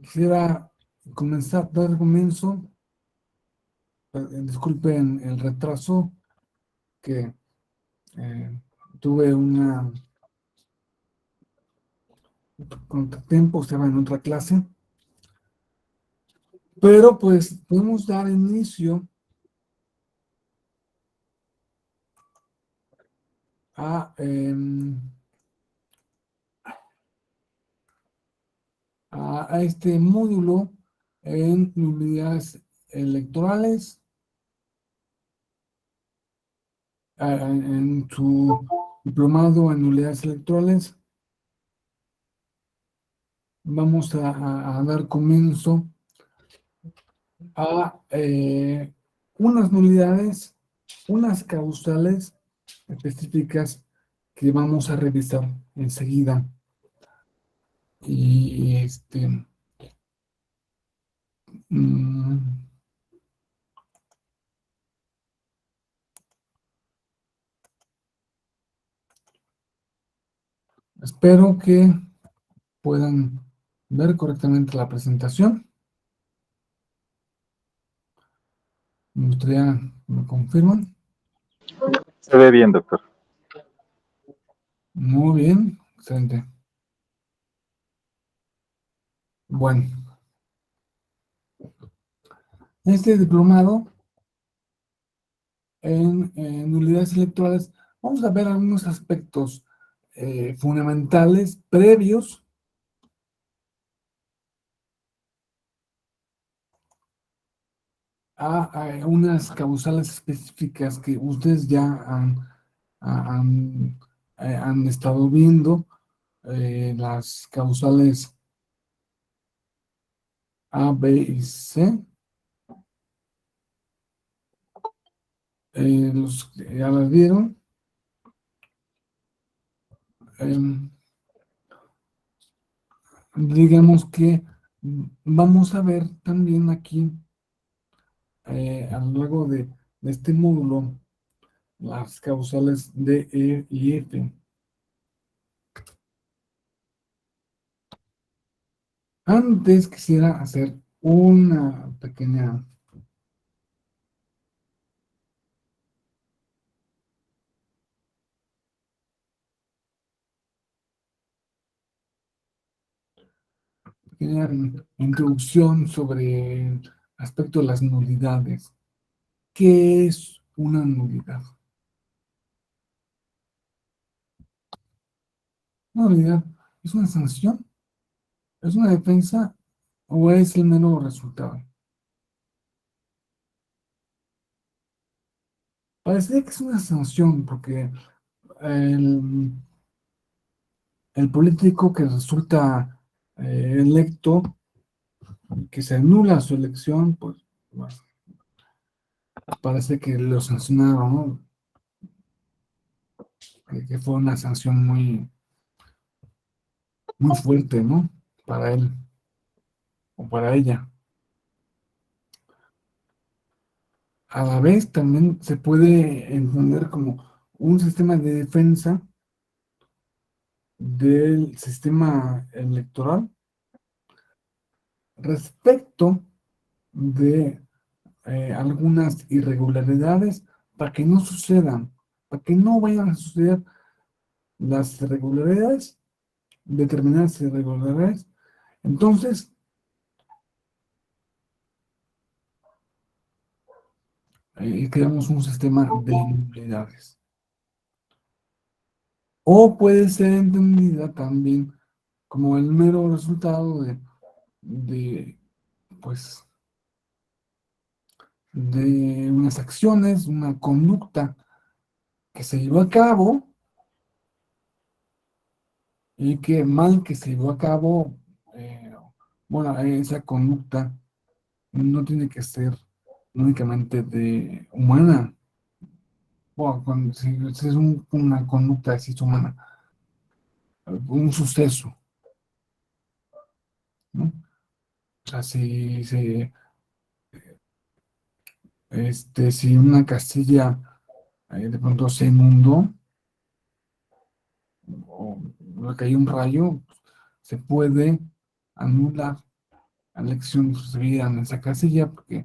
Quisiera dar comienzo, disculpen el retraso, que eh, tuve un contratiempo, estaba en otra clase, pero pues podemos dar inicio a, a este módulo en unidades electorales, en su diplomado en unidades electorales. Vamos a dar comienzo a unas nulidades, unas causales específicas que vamos a revisar enseguida. Y mm, espero que puedan ver correctamente la presentación. Me gustaría que me confirman. Se ve bien, doctor. Muy bien, excelente. Bueno, este diplomado en nulidades electorales, vamos a ver algunos aspectos fundamentales previos a unas causales específicas que ustedes ya han estado viendo, las causales A, B y C. Los que ya las vieron. Digamos que vamos a ver también aquí, a lo largo de este módulo, las causales D, E y F. Antes quisiera hacer una pequeña introducción sobre el aspecto de las nulidades. ¿Qué es una nulidad? Una nulidad es una sanción, es una defensa o es el mero resultado. Parece que es una sanción porque el, el político que resulta electo, que se anula su elección, pues bueno, parece que lo sancionaron, ¿no? Que fue una sanción muy fuerte, ¿no? Para él o para ella. A la vez también se puede entender como un sistema de defensa del sistema electoral respecto de algunas irregularidades para que no sucedan, para que no vayan a suceder las irregularidades, determinadas irregularidades. Entonces, creamos un sistema de nulidades. O puede ser entendida también como el mero resultado de pues, de unas acciones, una conducta que se llevó a cabo y que mal que se llevó a cabo, bueno, esa conducta no tiene que ser únicamente de humana. Bueno, si es una conducta así humana, un suceso, ¿no? O sea, si una castilla de pronto se inundó o le cayó un rayo, se puede anular elección recibida en esa casilla, porque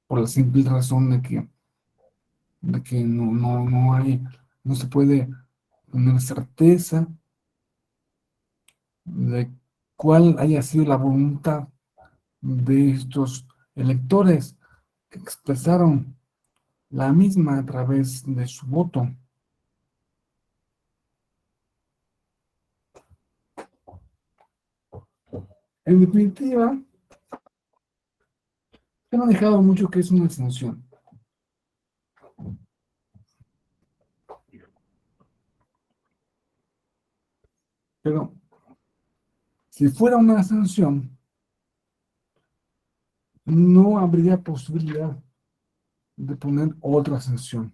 por la simple razón de que no hay, no se puede tener certeza de cuál haya sido la voluntad de estos electores que expresaron la misma a través de su voto. En definitiva, se me ha dejado mucho que es una sanción, pero si fuera una sanción, no habría posibilidad de poner otra sanción.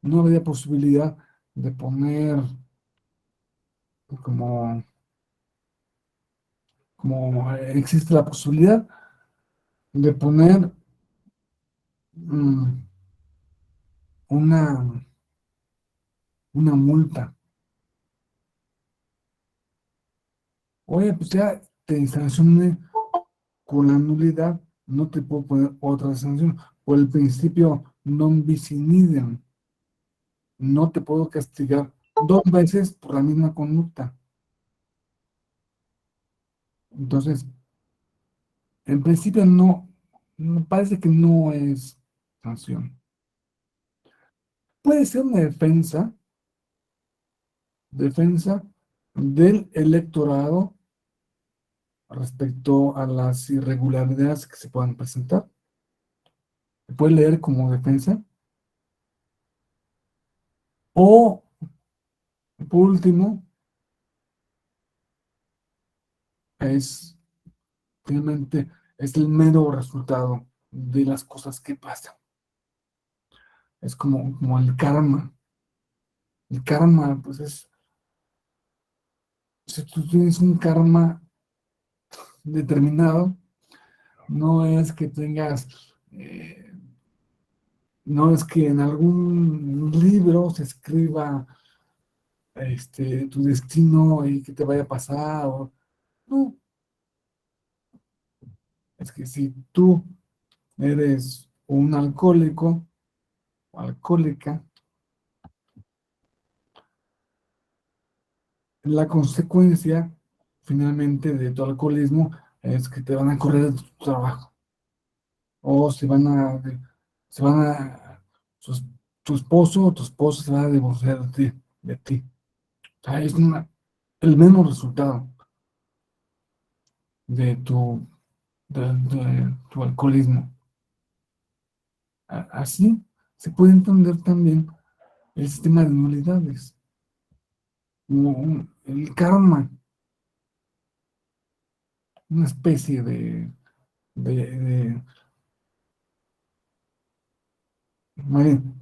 No habría posibilidad de poner como, como existe la posibilidad de poner mm, una, una multa. Oye, pues ya te sancioné con la nulidad, no te puedo poner otra sanción. Por el principio non bis in idem, no te puedo castigar dos veces por la misma conducta. Entonces, en principio parece que no es sanción. Puede ser una defensa del electorado respecto a las irregularidades que se puedan presentar. Se puede leer como defensa. O, por último, es finalmente es el mero resultado de las cosas que pasan. Es como el karma. El karma, pues si tú tienes un karma determinado, no es que tengas, no es que en algún libro se escriba tu destino y que te vaya a pasar. No, es que si tú eres un alcohólico o alcohólica, la consecuencia finalmente de tu alcoholismo es que te van a correr de tu trabajo o se van a, sus- tu esposo o tu esposa se va a divorciar de ti. O sea, es el menos resultado de tu alcoholismo. Así se puede entender también el sistema de nulidades, como el karma, una especie de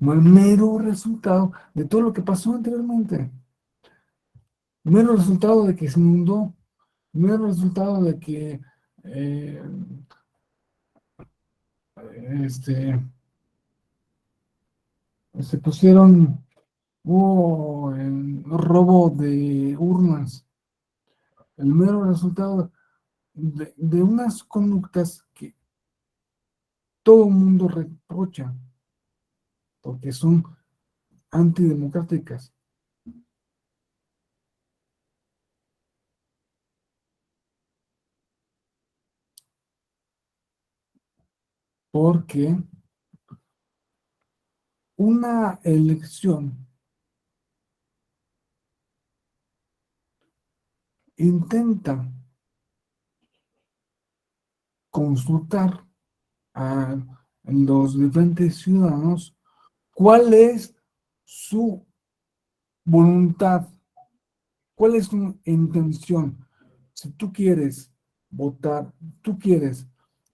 mero resultado de todo lo que pasó anteriormente, mero resultado de que se inundó, mero resultado de que eh, este, se pusieron, hubo robo de urnas, el mero resultado de unas conductas que todo el mundo reprocha porque son antidemocráticas, porque una elección intenta consultar a los diferentes ciudadanos cuál es su voluntad, cuál es su intención. Si tú quieres votar, tú quieres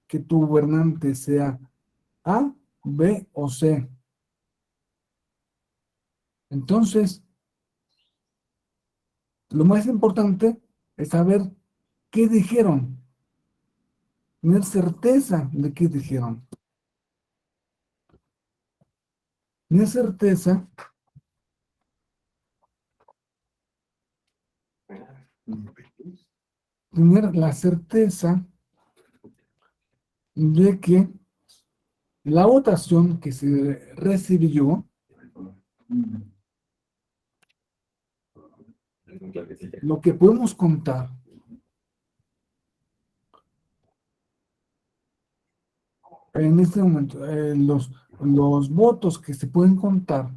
que tu gobernante sea A, B o C. Entonces, lo más importante es saber qué dijeron, tener certeza de qué dijeron, tener certeza tener la certeza de que la votación que se recibió, lo que podemos contar, en este momento, los votos que se pueden contar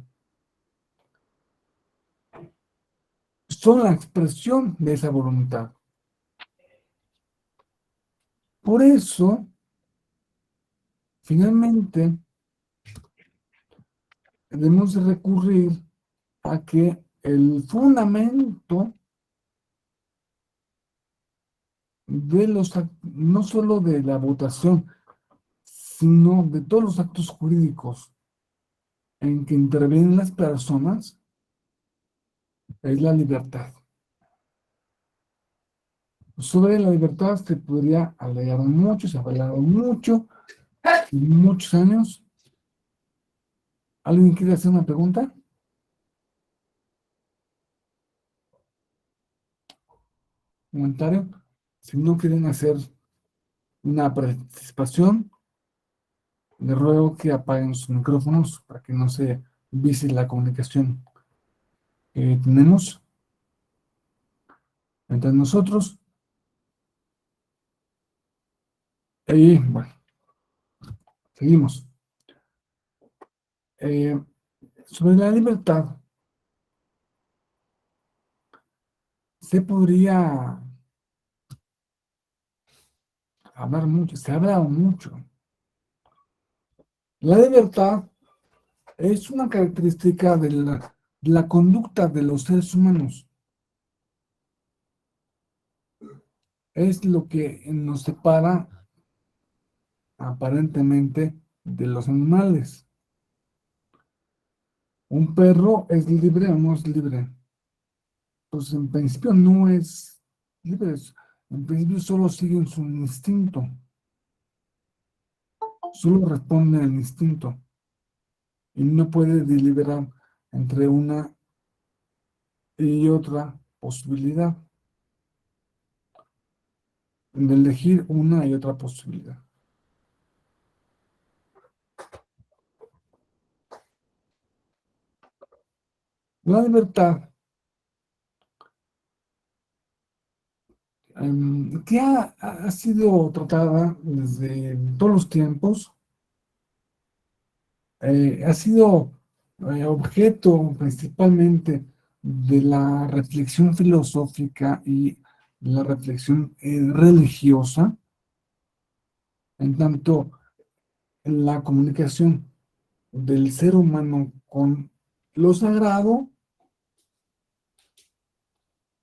son la expresión de esa voluntad. Por eso, finalmente, debemos recurrir a que el fundamento de no solo de la votación, sino de todos los actos jurídicos en que intervienen las personas, es la libertad. Sobre la libertad se podría alegar mucho, se ha hablado mucho, muchos años. ¿Alguien quiere hacer una pregunta? ¿Comentario? Si no quieren hacer una participación, les ruego que apaguen sus micrófonos para que no se vise la comunicación que tenemos entre nosotros. Y bueno, seguimos. Sobre la libertad, se podría hablar mucho, se ha hablado mucho. La libertad es una característica de la conducta de los seres humanos. Es lo que nos separa aparentemente de los animales. ¿Un perro es libre o no es libre? Pues en principio no es libre, en principio solo sigue su instinto, solo responde al instinto y no puede deliberar entre una y otra posibilidad, de elegir una y otra posibilidad. La libertad, que ha sido tratada desde todos los tiempos, ha sido objeto principalmente de la reflexión filosófica y la reflexión religiosa, en tanto la comunicación del ser humano con lo sagrado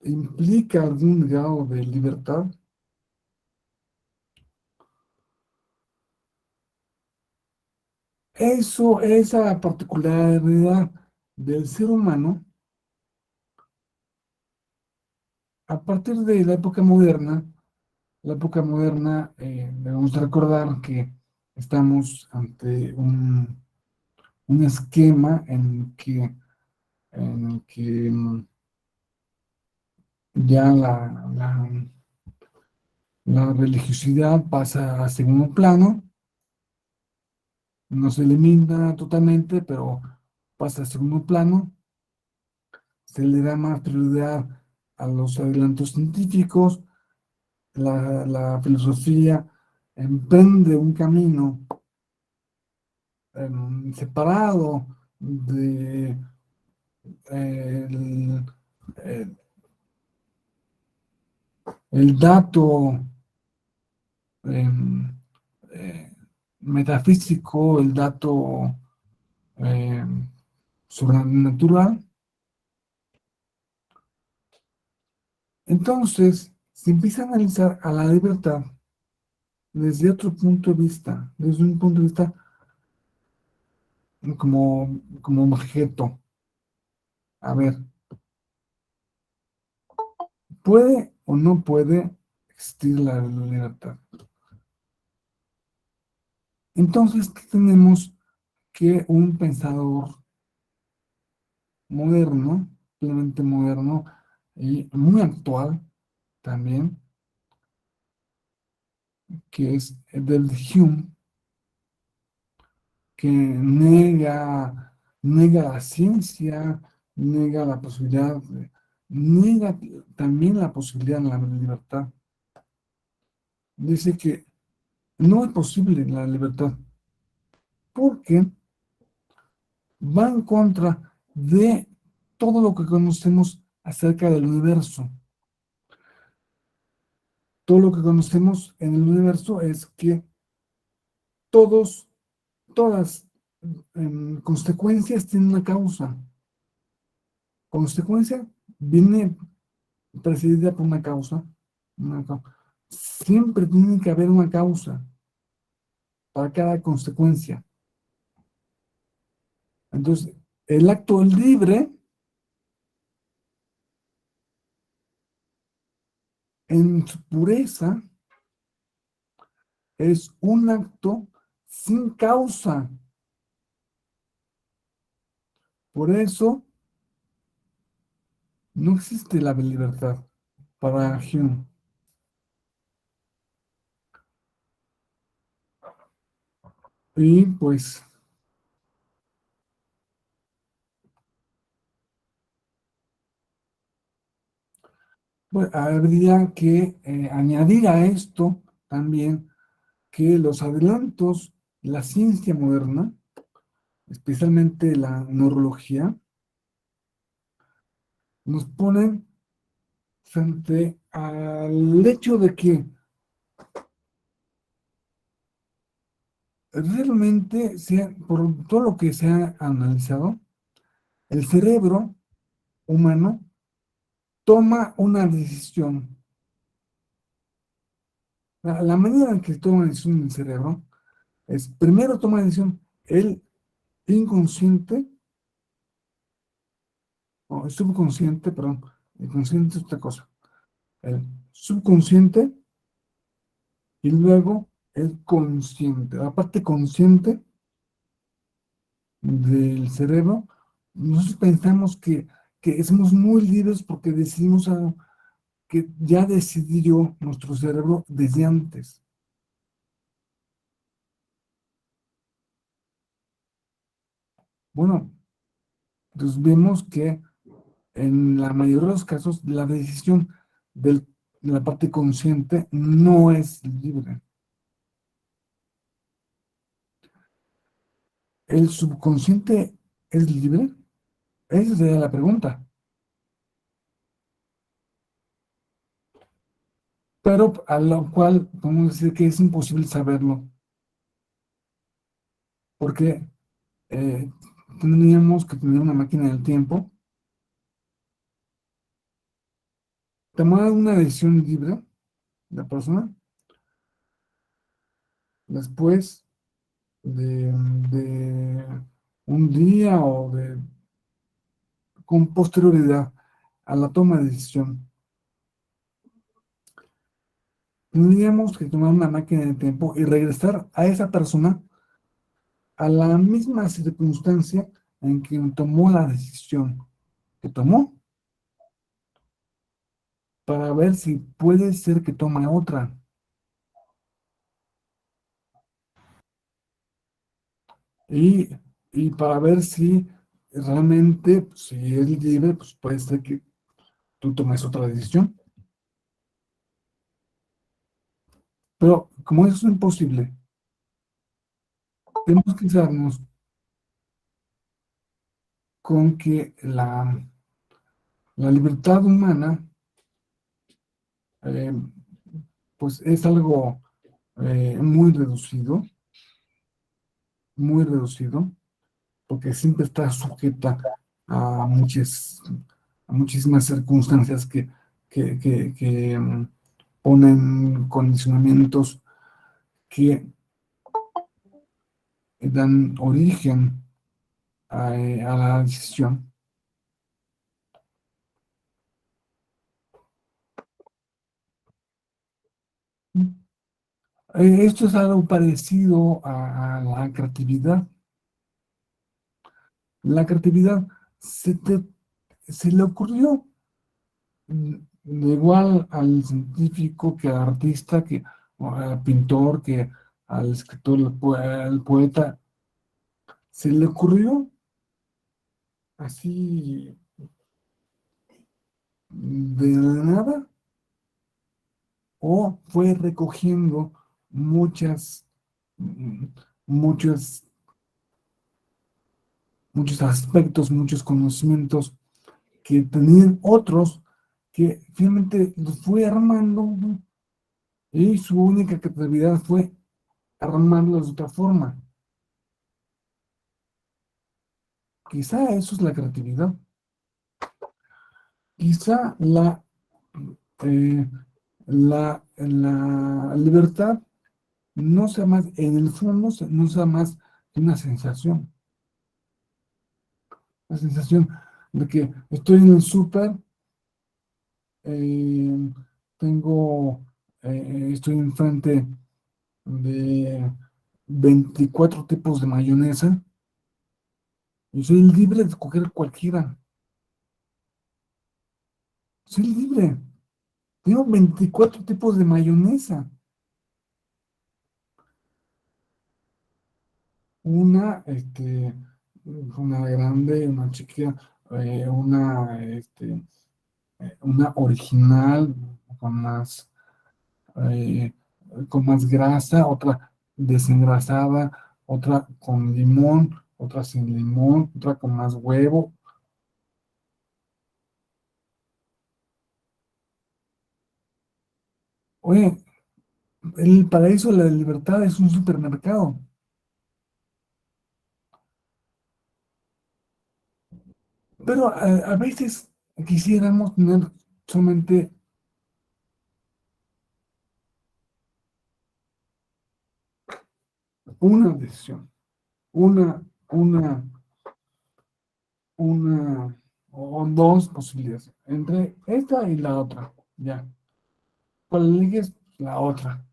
implica algún grado de libertad. Esa particularidad del ser humano, a partir de la época moderna, debemos recordar que estamos ante un esquema en que ya la religiosidad pasa a segundo plano, no se elimina totalmente, pero pasa a segundo plano, se le da más prioridad a los adelantos científicos, la filosofía emprende un camino separado de el, el- el dato em, eh, metafísico, el dato sobrenatural. Entonces, se empieza a analizar a la libertad desde otro punto de vista, desde un punto de vista como objeto. A ver, ¿puede o no puede existir la libertad? Entonces, ¿qué tenemos que un pensador moderno, plenamente moderno y muy actual también? que es del Hume, que nega la ciencia, nega la posibilidad, niega también la posibilidad de la libertad. Dice que no es posible la libertad porque va en contra de todo lo que conocemos acerca del universo. Todo lo que conocemos en el universo es que todas consecuencias tienen una causa. Consecuencia viene precedida por una causa. Siempre tiene que haber una causa para cada consecuencia. Entonces, el acto libre, en su pureza, es un acto sin causa. Por eso, no existe la libertad para Hume. Y pues, habría que añadir a esto también que los adelantos de la ciencia moderna, especialmente la neurología, nos ponen frente al hecho de que realmente, por todo lo que se ha analizado, el cerebro humano toma una decisión. La manera en que toma decisión el cerebro es, primero toma decisión el inconsciente, o el subconsciente, perdón, el consciente es otra cosa, el subconsciente y luego el consciente. La parte consciente del cerebro, nosotros pensamos que somos muy libres porque decidimos algo que ya decidió nuestro cerebro desde antes. Bueno, entonces vemos que en la mayoría de los casos la decisión de la parte consciente no es libre. ¿El subconsciente es libre? Esa sería la pregunta. Pero a lo cual podemos decir que es imposible saberlo, porque eh, tendríamos que tener una máquina del tiempo, tomar una decisión libre, la persona, después de un día o con posterioridad a la toma de decisión. Tendríamos que tomar una máquina de tiempo y regresar a esa persona a la misma circunstancia en que tomó la decisión que tomó, para ver si puede ser que tome otra. Y, y para ver si realmente, pues, si es libre, pues puede ser que tú tomes otra decisión. Pero como eso es imposible, tenemos que quedarnos con que la libertad humana, eh, pues es algo muy reducido, porque siempre está sujeta a a muchísimas circunstancias que ponen condicionamientos que dan origen a la decisión. Esto es algo parecido a la creatividad. La creatividad se, se le ocurrió igual al científico que al artista que al pintor, que al escritor, al poeta, se le ocurrió así de la nada, o fue recogiendo muchas, mm, muchos, muchos aspectos, muchos conocimientos que tenían otros que finalmente los fue armando, ¿no? Y su única creatividad fue armarlos de otra forma. Quizá eso es la creatividad. Quizá eh, la libertad no sea más, en el fondo, no sea más que una sensación de que estoy en el súper, eh, tengo, estoy enfrente de 24 tipos de mayonesa y soy libre de escoger cualquiera. Soy libre. Tengo 24 tipos de mayonesa. Una grande, una chiquita, una original con más, eh, con más grasa, otra desengrasada, otra con limón, otra sin limón, otra con más huevo. Oye, el paraíso de la libertad es un supermercado, pero a veces quisiéramos tener solamente una decisión, una, una, una o dos posibilidades, entre esta y la otra, ya. ¿Cuál eliges? La otra.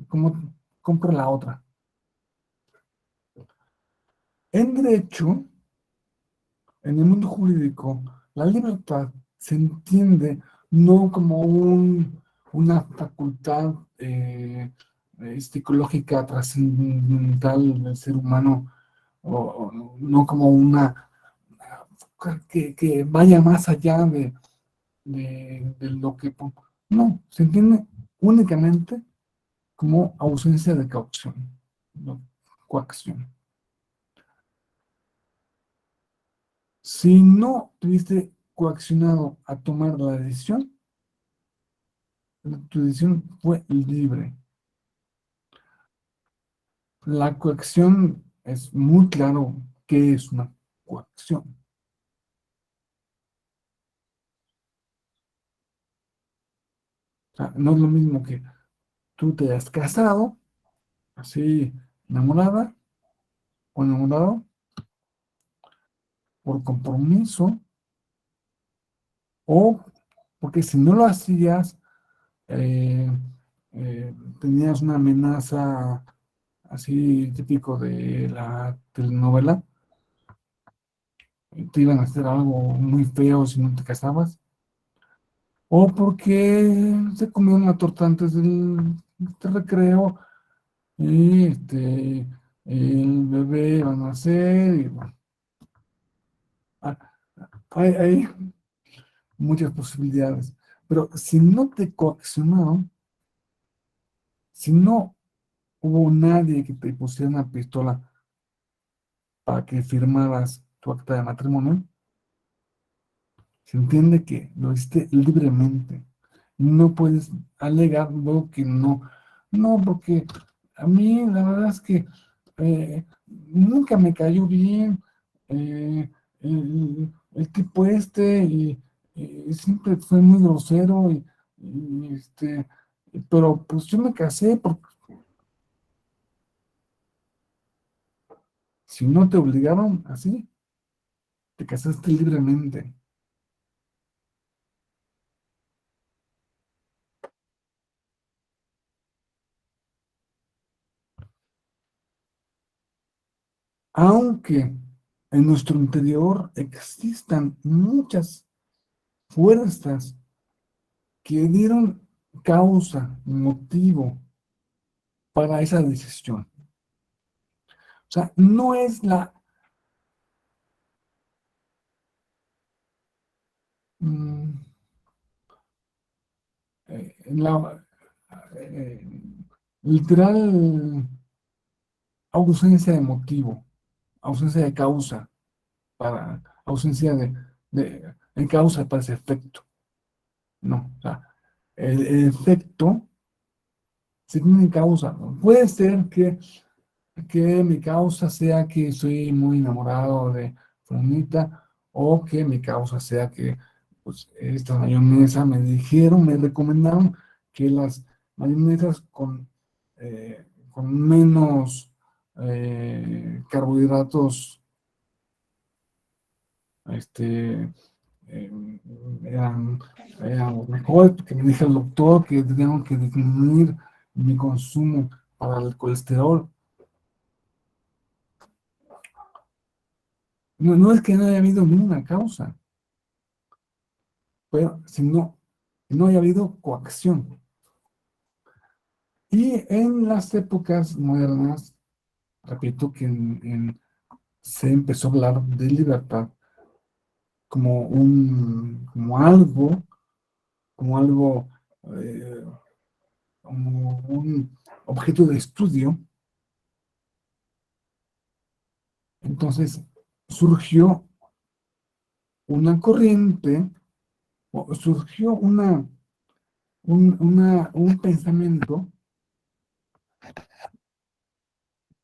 ¿Cómo compro la otra? En derecho, en el mundo jurídico, la libertad se entiende no como una facultad psicológica trascendental del ser humano, o no como una que vaya más allá de lo que... No, se entiende únicamente como ausencia de caución, no, coacción. Si no tuviste coaccionado a tomar la decisión, tu decisión fue libre. La coacción es muy claro qué es una coacción. O sea, no es lo mismo que tú te has casado, así enamorada o enamorado, por compromiso, o porque si no lo hacías, eh, tenías una amenaza así típico de la telenovela, te iban a hacer algo muy feo si no te casabas, o porque se comieron la torta antes del recreo y el bebé iba a nacer, y bueno, ah, hay muchas posibilidades. Pero si no te coaccionaron, si no hubo nadie que te pusiera una pistola para que firmaras tu acta de matrimonio, se entiende que lo hiciste libremente. No puedes alegar luego que no. No, porque a mí la verdad es que nunca me cayó bien el tipo y siempre fue muy grosero pero pues yo me casé porque si no te obligaron así, te casaste libremente. Aunque en nuestro interior existan muchas fuerzas que dieron causa, motivo para esa decisión. O sea, no es mm, la eh, literal ausencia de motivo, ausencia de causa, ausencia de causa para ese efecto. No, o sea, el efecto sí tiene causa, ¿no? Puede ser que mi causa sea que soy muy enamorado de Juanita, o que mi causa sea que pues, esta mayonesa me recomendaron que las mayonesas con menos carbohidratos este, eh, eran, eran mejor, que me dijo el doctor que tengo que disminuir mi consumo para el colesterol. No, no es que no haya habido ninguna causa, pero si no haya habido coacción. Y en las épocas modernas, repito que se empezó a hablar de libertad como algo, como algo, eh, como un objeto de estudio. Entonces surgió una corriente, o surgió un pensamiento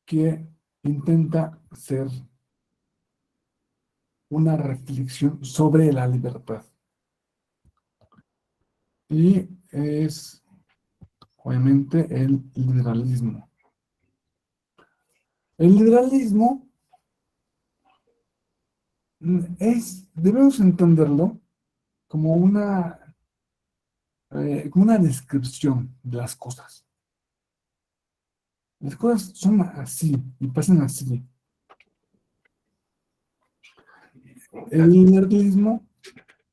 que intenta ser una reflexión sobre la libertad. Y es, obviamente, el liberalismo. El liberalismo debemos entenderlo como como una descripción de las cosas. Las cosas son así y pasan así. El liberalismo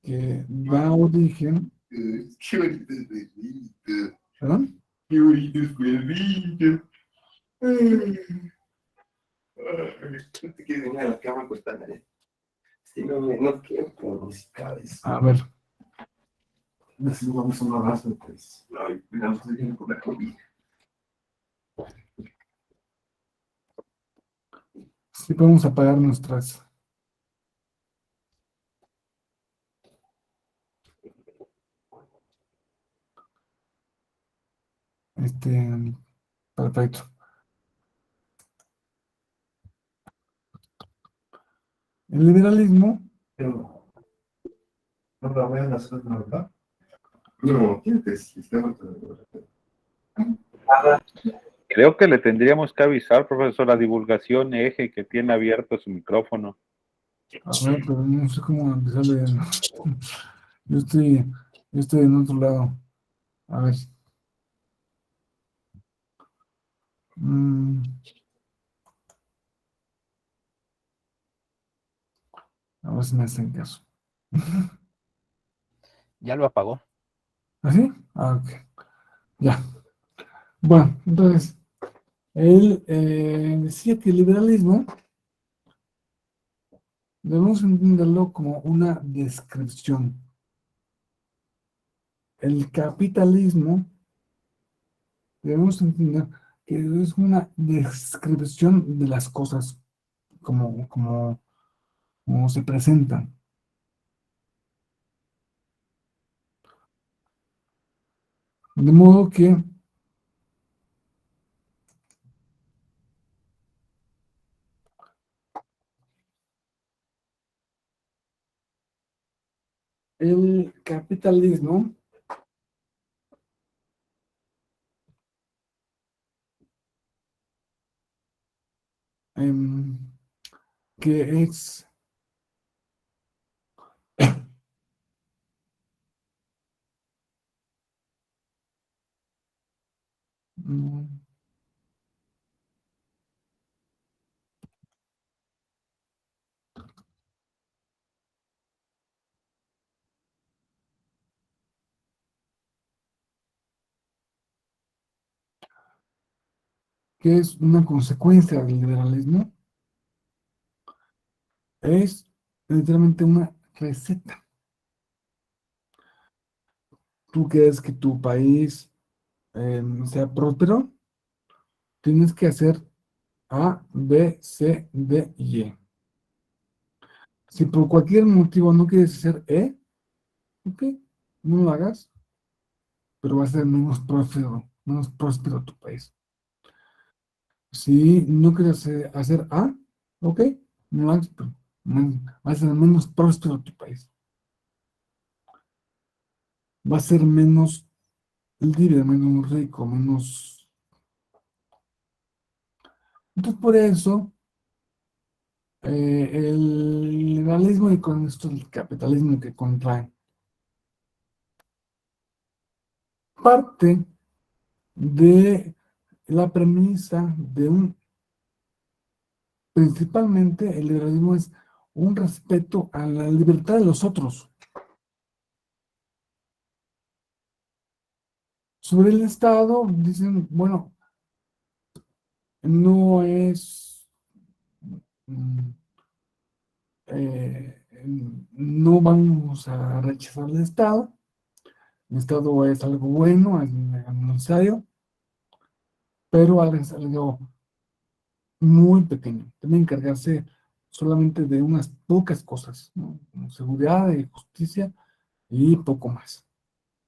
que da origen, Qué bonito es perrito. ¿perdón? Qué bonito es perrito. No te quieres venir a la cama acostada. Si no, no quiero por mis cabezas. A ver, Así vamos a un abrazo, pues. Ay, cuidado, estoy viendo por la comida. sí podemos apagar nuestras, perfecto. El liberalismo, Pero no la voy a hacer, ¿no? ¿Verdad? No, ¿quién te sistema? Creo que le tendríamos que avisar, profesor, a divulgación eje que tiene abierto su micrófono. a ver, pero no sé cómo empezar a leer. Yo estoy, yo estoy en otro lado. A ver. Mm, a ver si me hacen caso. Ya lo apagó. ¿Así? Ah, ok. Ya. Bueno, entonces, él decía que el liberalismo debemos entenderlo como una descripción. El capitalismo debemos entender que es una descripción de las cosas como se presentan. De modo que el capitalismo em, que es mm, que es una consecuencia del liberalismo, es literalmente una receta. Tú quieres que tu país sea próspero, tienes que hacer A, B, C, D y E. Si por cualquier motivo no quieres hacer E, ok, no lo hagas, pero va a ser menos próspero tu país. Si no quieres hacer A, ok, no lo hagas, pero va a ser menos próspero tu país. Va a ser menos libre, menos rico, menos... Entonces, por eso, el liberalismo y con esto el capitalismo que contraen, parte de la premisa de principalmente el liberalismo es un respeto a la libertad de los otros. Sobre el Estado, dicen, bueno, no es, mm, eh, no vamos a rechazar el Estado. El Estado es algo bueno, es necesario, pero es algo muy pequeño. Debe encargarse solamente de unas pocas cosas, ¿no? Como seguridad y justicia y poco más,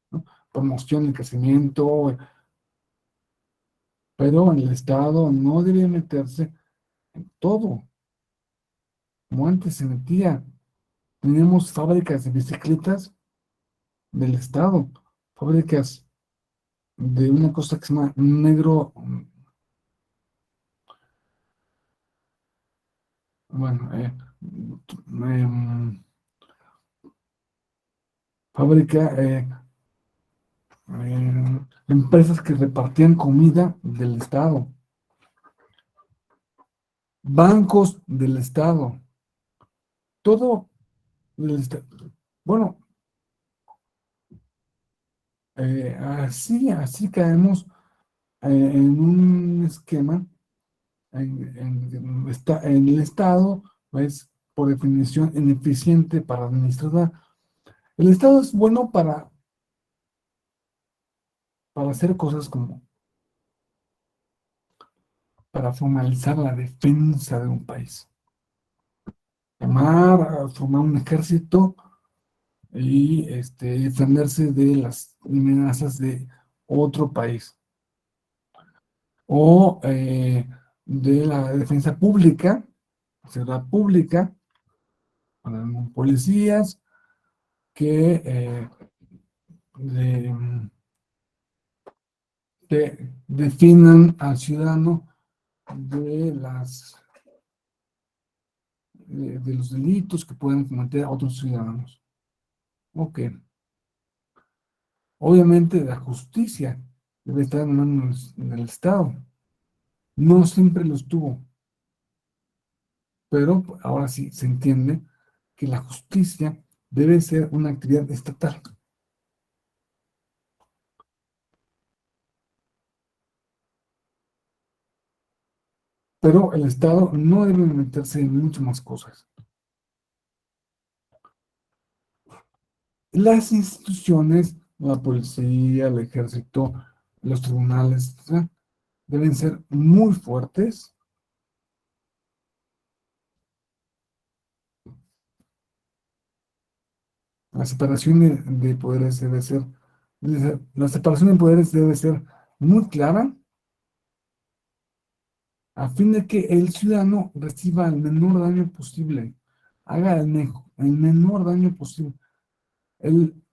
¿no? Promoción y crecimiento, pero el Estado no debe meterse en todo, como antes se metía. Tenemos fábricas de bicicletas del Estado, fábricas de una cosa que se llama negro, bueno, em, fábrica, empresas que repartían comida del Estado, bancos del Estado, todo del Estado. Bueno, así caemos en un esquema en el Estado, es por definición ineficiente para administrar. El Estado es bueno para hacer cosas como para formalizar la defensa de un país, formar un ejército y defenderse de las amenazas de otro país o de la defensa pública, seguridad pública, con policías que de- definan al ciudadano de de los delitos que pueden cometer a otros ciudadanos. Ok. Obviamente la justicia debe estar en manos del Estado. No siempre lo estuvo, pero ahora sí se entiende que la justicia debe ser una actividad estatal. Pero el Estado no debe meterse en muchas más cosas. Las instituciones, la policía, el ejército, los tribunales, ¿sí?, deben ser muy fuertes. La separación de poderes la separación de poderes debe ser muy clara a fin de que el ciudadano reciba el menor daño posible, haga el menor daño posible. El,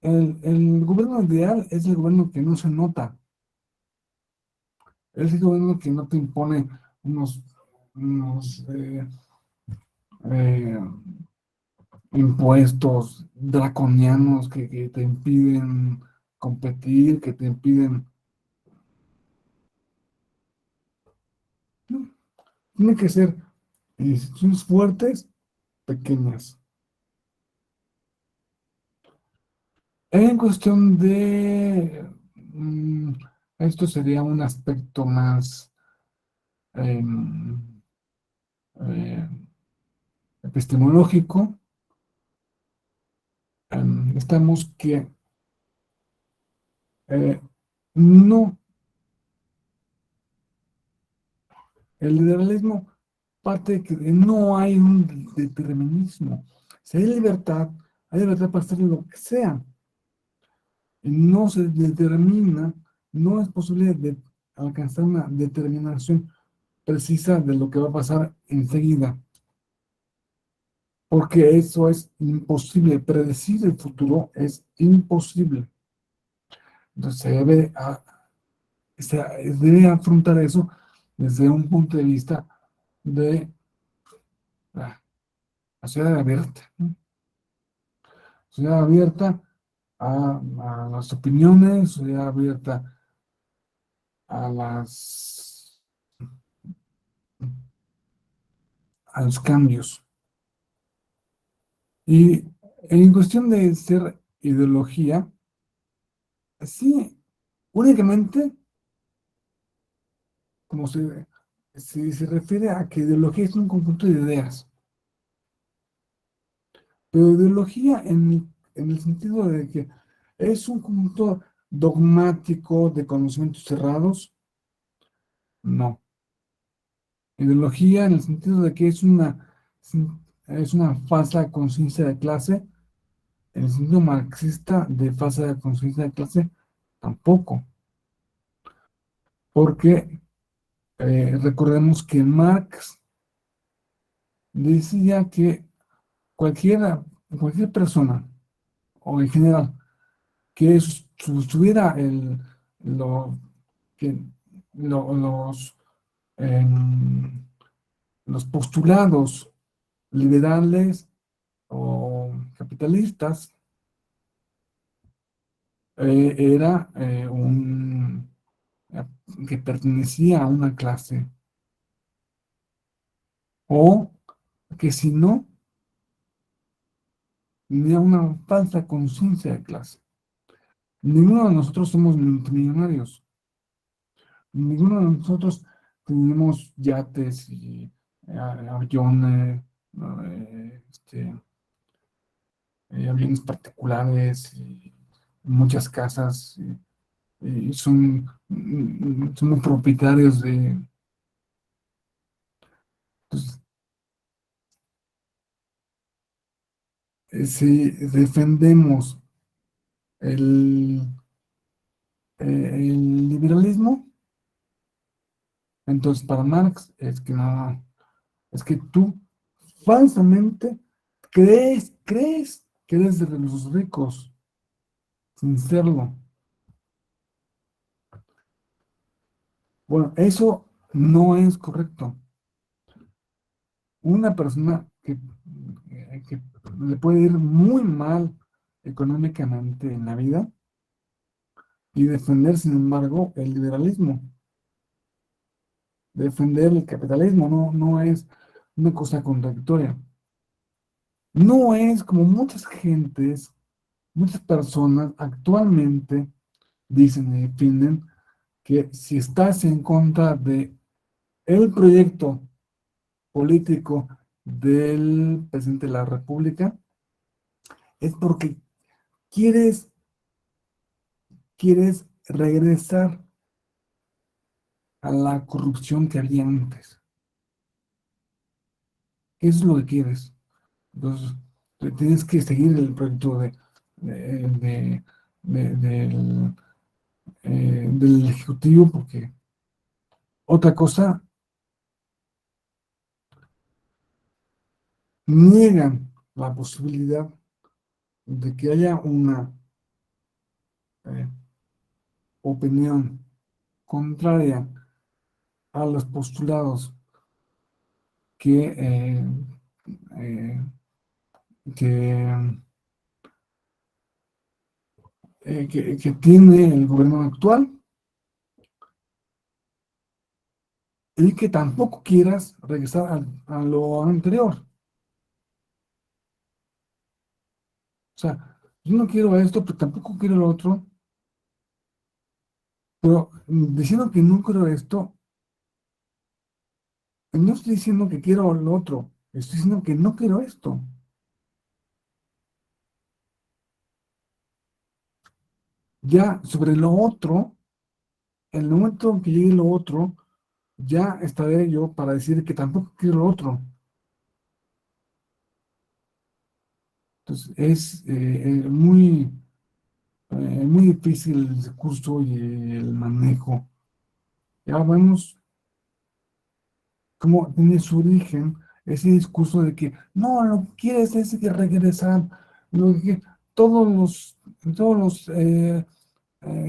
el gobierno ideal es el gobierno que no se nota, es el gobierno que no te impone unos eh, impuestos draconianos que te impiden competir, que te impiden... No, tiene que ser instituciones fuertes, pequeñas. En cuestión de Esto sería un aspecto más em, eh, epistemológico. Estamos que no, el liberalismo parte de que no hay un determinismo. Si hay libertad para hacer lo que sea. Y no se determina, no es posible alcanzar una determinación precisa de lo que va a pasar enseguida, porque eso es imposible. Predecir el futuro es imposible. Entonces se debe afrontar eso desde un punto de vista de la sociedad abierta, ¿no? Sociedad abierta a las opiniones, sociedad abierta a a los cambios. Y en cuestión de ser ideología, sí, únicamente como se refiere a que ideología es un conjunto de ideas, pero ideología en el sentido de que es un conjunto dogmático de conocimientos cerrados, no. Ideología en el sentido de que es una falsa conciencia de clase, en el sentido marxista de falsa conciencia de clase, tampoco, porque recordemos que Marx decía que cualquier persona, o en general, que tuviera lo, que, los, em, los postulados liberales o capitalistas, era eh, que pertenecía a una clase, o que si no, tenía una falsa conciencia de clase. Ninguno de nosotros somos multimillonarios. Ninguno de nosotros tenemos yates y aviones, ¿no? Aviones particulares y muchas casas. Y somos propietarios de... Pues, si defendemos el, el liberalismo, entonces para Marx es que no, es que tú falsamente crees que eres de los ricos, sin serlo. Bueno, eso no es correcto. Una persona que le puede ir muy mal económicamente en la vida y defender, sin embargo, el liberalismo, defender el capitalismo, no es una cosa contradictoria. No es como muchas personas actualmente dicen y defienden que si estás en contra de el proyecto político del presidente de la República, es porque quieres, quieres regresar a la corrupción que había antes. Eso es lo que quieres. Entonces, tienes que seguir el proyecto de- del, del Ejecutivo, porque otra cosa, niegan la posibilidad de que haya una eh, opinión contraria a los postulados que, eh, que, que tiene el gobierno actual, y que tampoco quieras regresar a lo anterior. O sea, yo no quiero esto, pero tampoco quiero lo otro, Pero diciendo que no creo esto, no estoy diciendo que quiero lo otro, estoy diciendo que no quiero esto. Ya sobre lo otro, en el momento en que llegue lo otro, ya estaré yo para decir que tampoco quiero lo otro. Entonces es muy difícil el discurso y el manejo. Ya vemos cómo tiene su origen ese discurso de que no, lo que quieres es que regresar, lo que todos los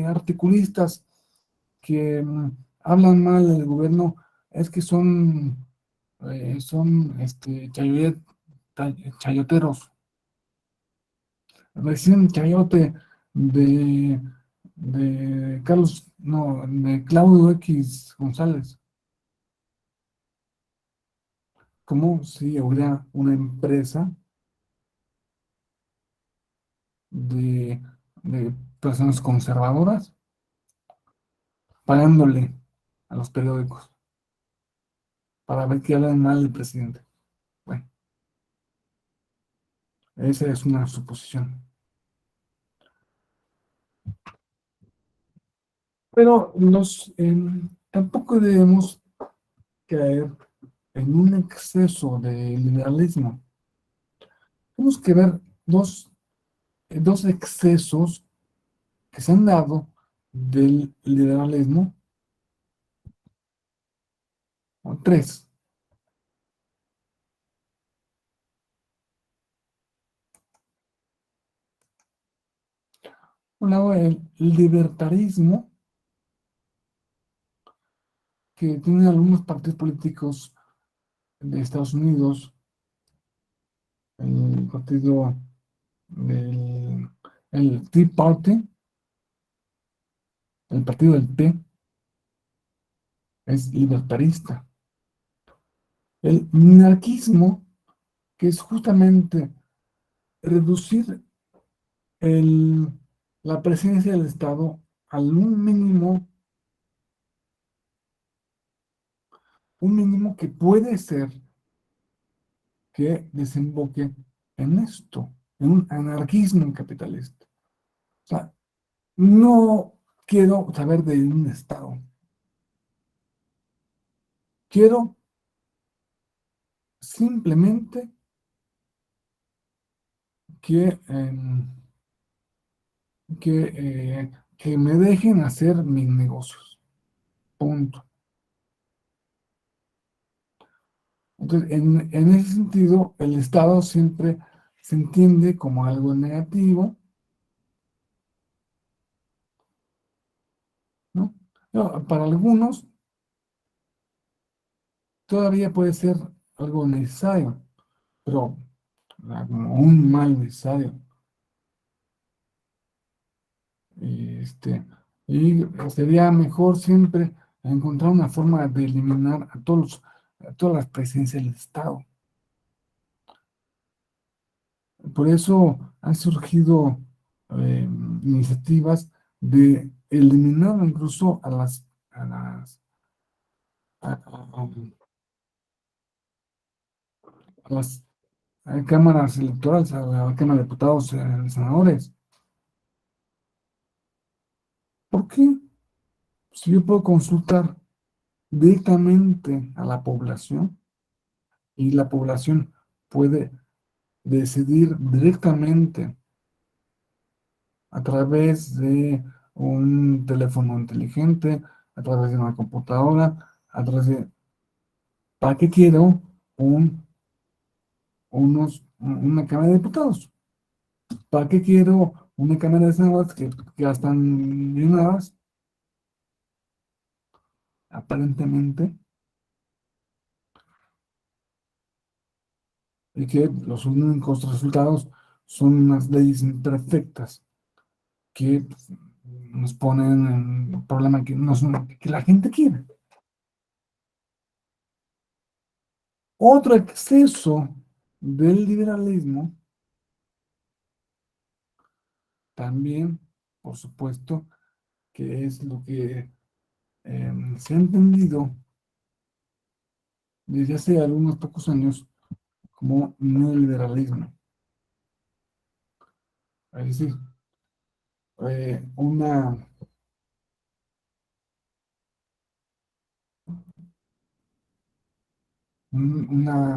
articulistas que hablan mal del gobierno es que son chayoteros, recién chayote de, de Carlos, no, de Claudio X González, como si hubiera una empresa de, de personas conservadoras pagándole a los periódicos para ver que hablan mal del presidente. Bueno, esa es una suposición. Pero tampoco debemos caer en un exceso de liberalismo. Tenemos que ver dos excesos que se han dado del liberalismo, o tres. Un lado, el libertarismo, que tienen algunos partidos políticos de Estados Unidos, el partido del el Tea Party, el partido del P, es libertarista. El minarquismo, que es justamente reducir el, la presencia del Estado al un mínimo que puede ser que desemboque en esto, en un anarquismo capitalista. O sea, no quiero saber de un Estado. Quiero simplemente que, que me dejen hacer mis negocios. Punto. Entonces, en ese sentido, el Estado siempre se entiende como algo negativo, ¿no? No, para algunos todavía puede ser algo necesario, pero como un mal necesario. Y, y sería mejor siempre encontrar una forma de eliminar a todas las presencias del Estado. Por eso han surgido iniciativas de eliminar incluso a las cámaras electorales, a la Cámara de Diputados, senadores. ¿Por qué? Si yo puedo consultar directamente a la población y la población puede decidir directamente a través de un teléfono inteligente, a través de una computadora, a través de... ¿Para qué quiero una Cámara de Diputados? ¿Para qué quiero una Cámara de Senadores que gastan millonadas? Aparentemente, y que los únicos resultados son unas leyes imperfectas que pues, nos ponen en un problema que, no son, que la gente quiere. Otro exceso del liberalismo también, por supuesto, que es lo que se ha entendido desde hace algunos pocos años como neoliberalismo. Es decir, una un, una,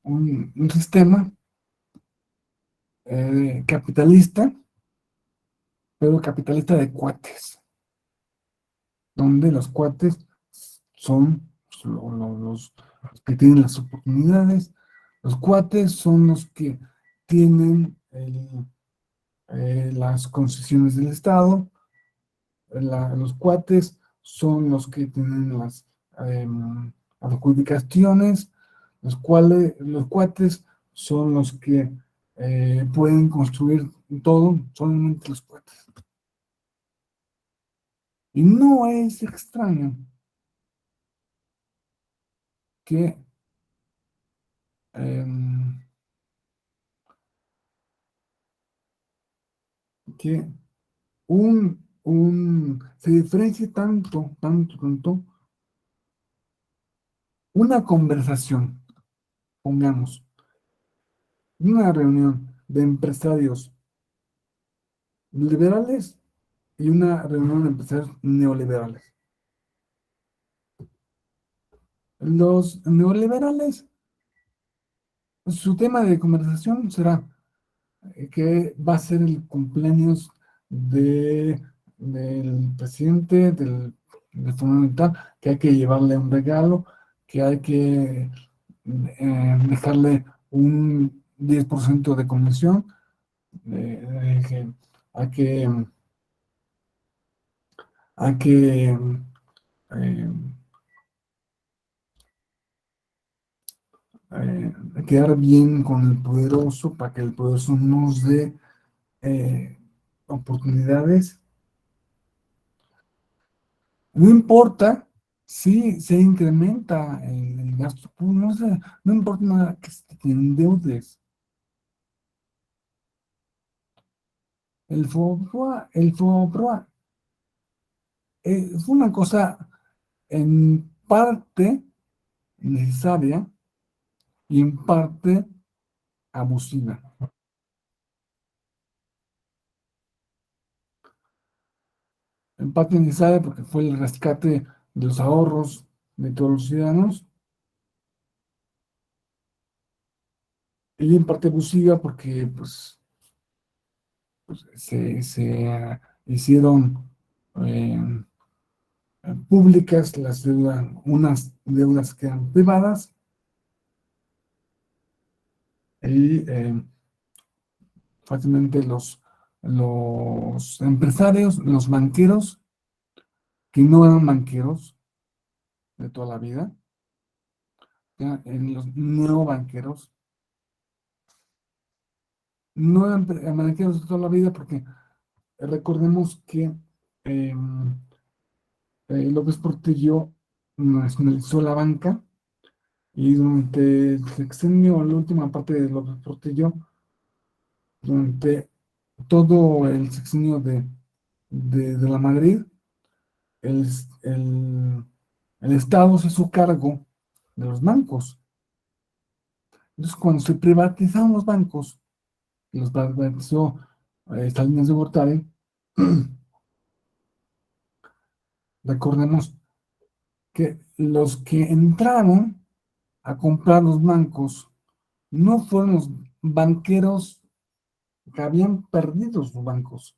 un sistema capitalista, pero capitalista de cuates, donde los cuates son los que tienen las oportunidades, los cuates son los que tienen las concesiones del Estado, los cuates son los que tienen las adjudicaciones, los cuates son los que pueden construir todo, solamente los cuates. Y no es extraño que que se diferencie tanto una conversación, pongamos, una reunión de empresarios liberales y una reunión de empresarios neoliberales. Los neoliberales, su tema de conversación será que va a ser el cumpleaños del presidente, del fundamental, que hay que llevarle un regalo, que hay que dejarle un 10% de comisión, que hay que, hay que eh, quedar bien con el poderoso para que el poderoso nos dé oportunidades. No importa si se incrementa el gasto público, no importa nada que te endeudes. El FOBPROA fue una cosa en parte necesaria y en parte abusiva. En parte necesaria porque fue el rescate de los ahorros de todos los ciudadanos, y en parte abusiva porque pues, se hicieron públicas las deudas, unas deudas que eran privadas, y fácilmente los empresarios, los banqueros, que no eran banqueros de toda la vida, en los neobanqueros, no eran banqueros de toda la vida porque recordemos que López Portillo nacionalizó la banca, y durante el sexenio, la última parte de López Portillo, durante todo el sexenio de la Madrid, el, el, el Estado se hizo cargo de los bancos. Entonces, cuando se privatizaron los bancos, los privatizó Salinas de Gortari, recordemos que los que entraron a comprar los bancos no fueron los banqueros que habían perdido sus bancos.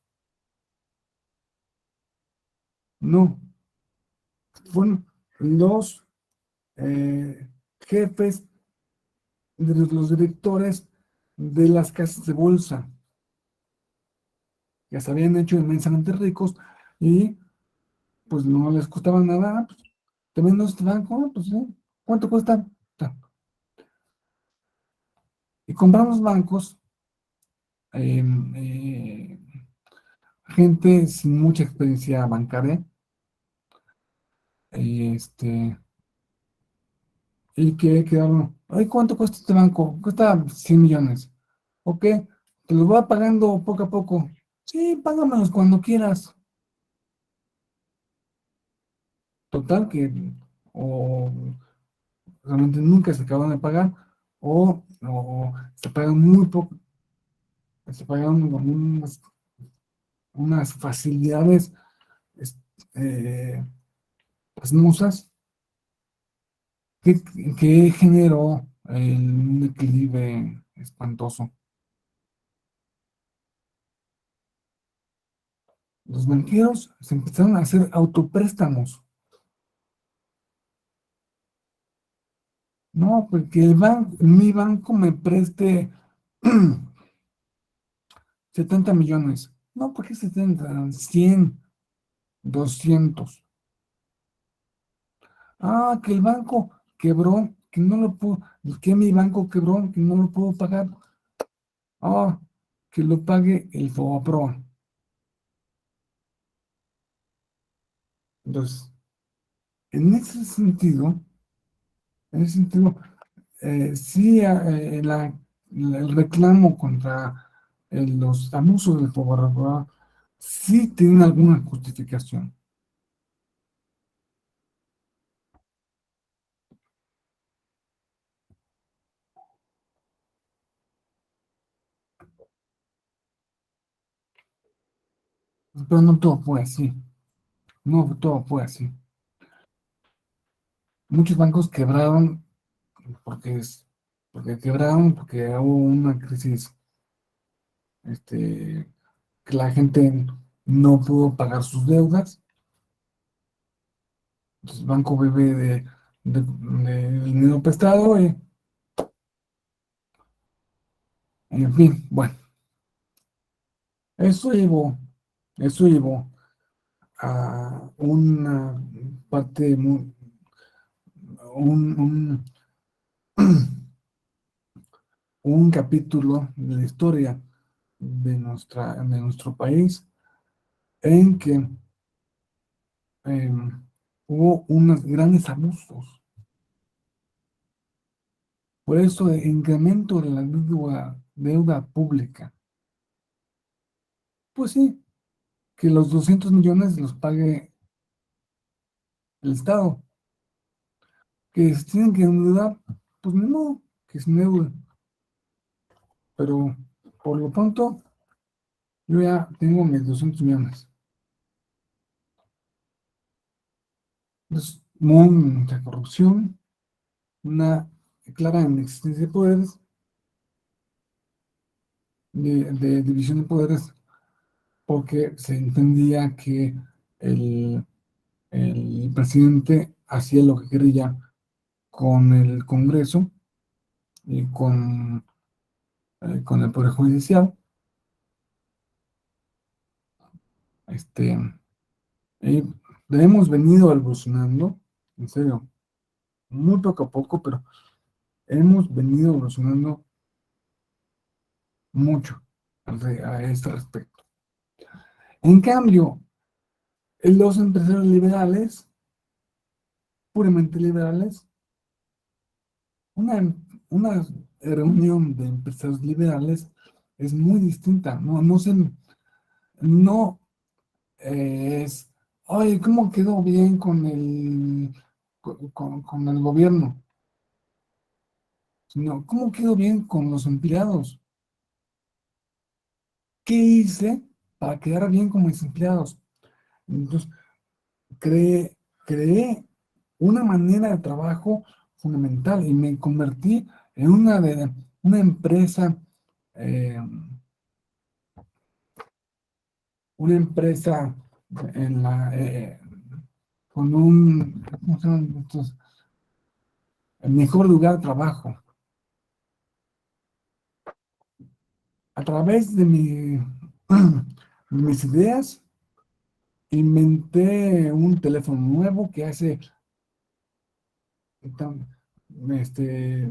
No, fueron los jefes de los directores de las casas de bolsa, que se habían hecho inmensamente ricos y pues no les costaba nada. Pues, te vendo este banco, pues sí, ¿cuánto cuesta? Y compramos bancos, eh, eh, gente sin mucha experiencia bancaria, y que quedaron, ay, ¿cuánto cuesta este banco? Cuesta 100 millones. Ok, te los voy pagando poco a poco. Sí, págamelos cuando quieras. Total que o realmente nunca se acaban de pagar o se pagan muy poco, se pagan con unas facilidades es- eh, pasmosas que, que generó un equilibrio espantoso. Los banqueros se empezaron a hacer autopréstamos. No, porque mi banco me preste 70 millones. No, ¿por qué 70? 100, 200. Ah, que el banco quebró, que no lo pudo, que mi banco quebró, que no lo puedo pagar. Ah, que lo pague el FOBAPROA. Entonces, en ese sentido, sí, el reclamo contra los abusos del FOBAPROA sí tiene alguna justificación. Pero no todo fue así. No todo fue así. Muchos bancos quebraron porque, porque quebraron, porque hubo una crisis, este, que la gente no pudo pagar sus deudas. Entonces el banco vive de dinero prestado y, en fin, bueno, eso llevó, eso llevó a una parte, un, un capítulo de la historia de nuestro país en que hubo unos grandes abusos. Por eso el incremento de la deuda pública. Pues sí, que los 200 millones los pague el Estado. Que se tienen que endeudar, pues no, que se endeuden. Pero por lo pronto, yo ya tengo mis 200 millones. Es mucha corrupción, una clara inexistencia de poderes, de división de poderes, porque se entendía que el, el presidente hacía lo que quería con el Congreso y con el Poder Judicial. Este, y hemos venido evolucionando, en serio, muy poco a poco, pero hemos venido evolucionando mucho a este respecto. En cambio, los empresarios liberales, puramente liberales, una reunión de empresarios liberales es muy distinta, no es, oye, ¿cómo quedó bien con el gobierno? Sino, ¿cómo quedó bien con los empleados? ¿Qué hice para quedar bien con mis empleados? Entonces, creé una manera de trabajo fundamental y me convertí en una empresa, eh, una empresa en con ¿cómo se llaman estos? El mejor lugar de trabajo. A través de mis ideas, inventé un teléfono nuevo que hace tan- este,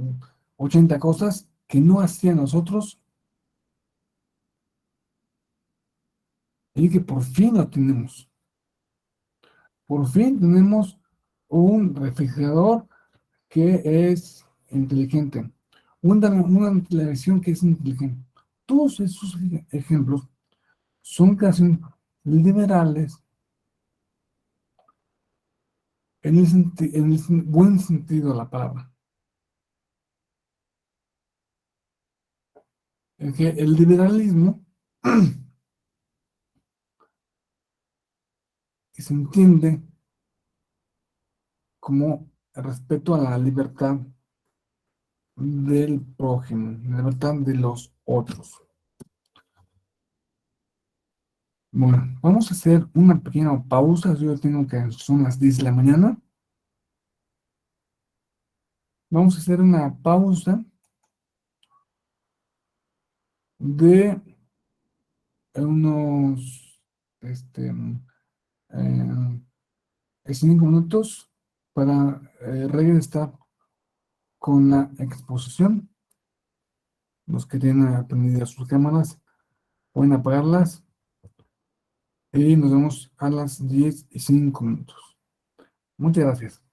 80 cosas que no hacían nosotros y que por fin lo tenemos. Por fin tenemos un refrigerador que es inteligente, una televisión que es inteligente. Todos esos ejemplos son creaciones liberales buen sentido de la palabra. Es que el liberalismo se entiende como el respeto a la libertad del prójimo, la libertad de los otros. Bueno, vamos a hacer una pequeña pausa. Yo tengo que, son las 10 de la mañana. Vamos a hacer una pausa de unos eh, 5 minutos para regresar con la exposición. Los que tienen prendidas sus cámaras pueden apagarlas y nos vemos a las 10:05. Muchas gracias.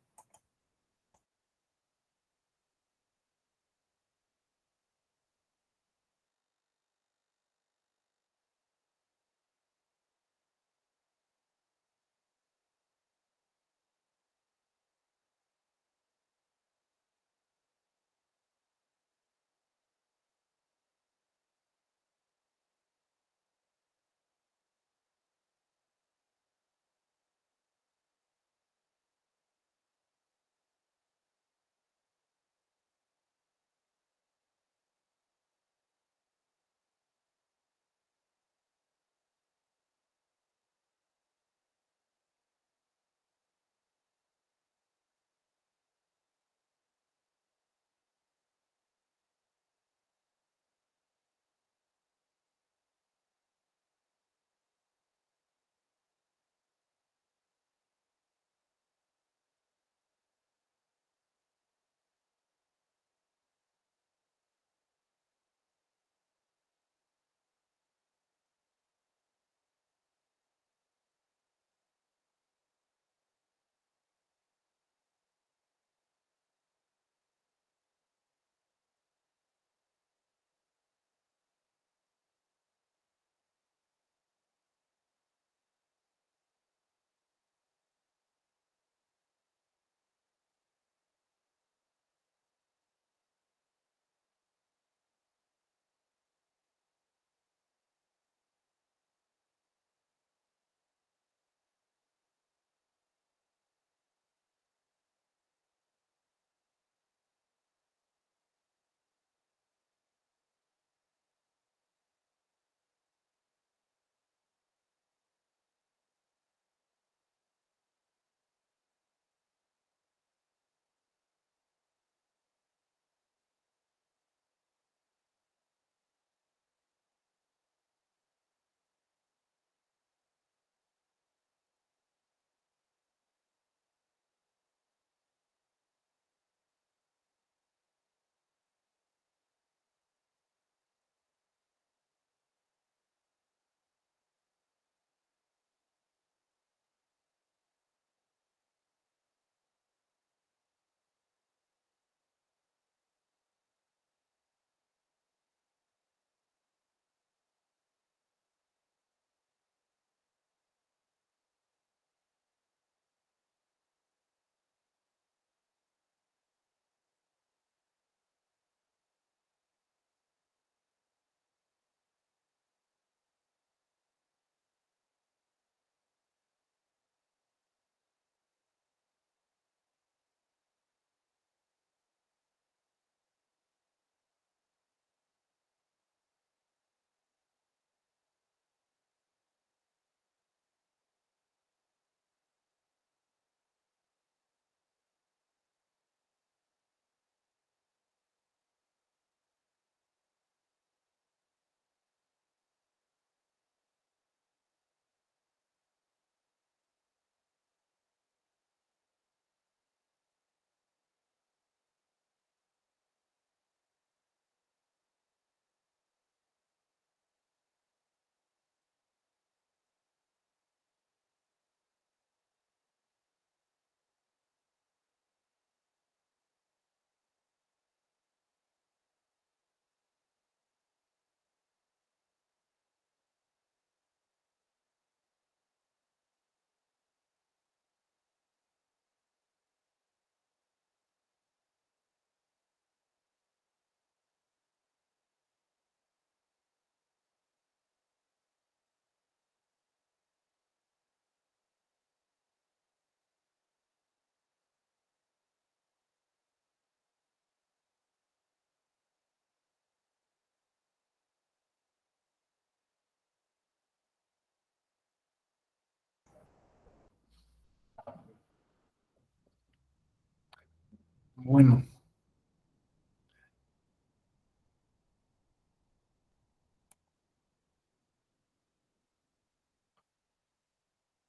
Bueno,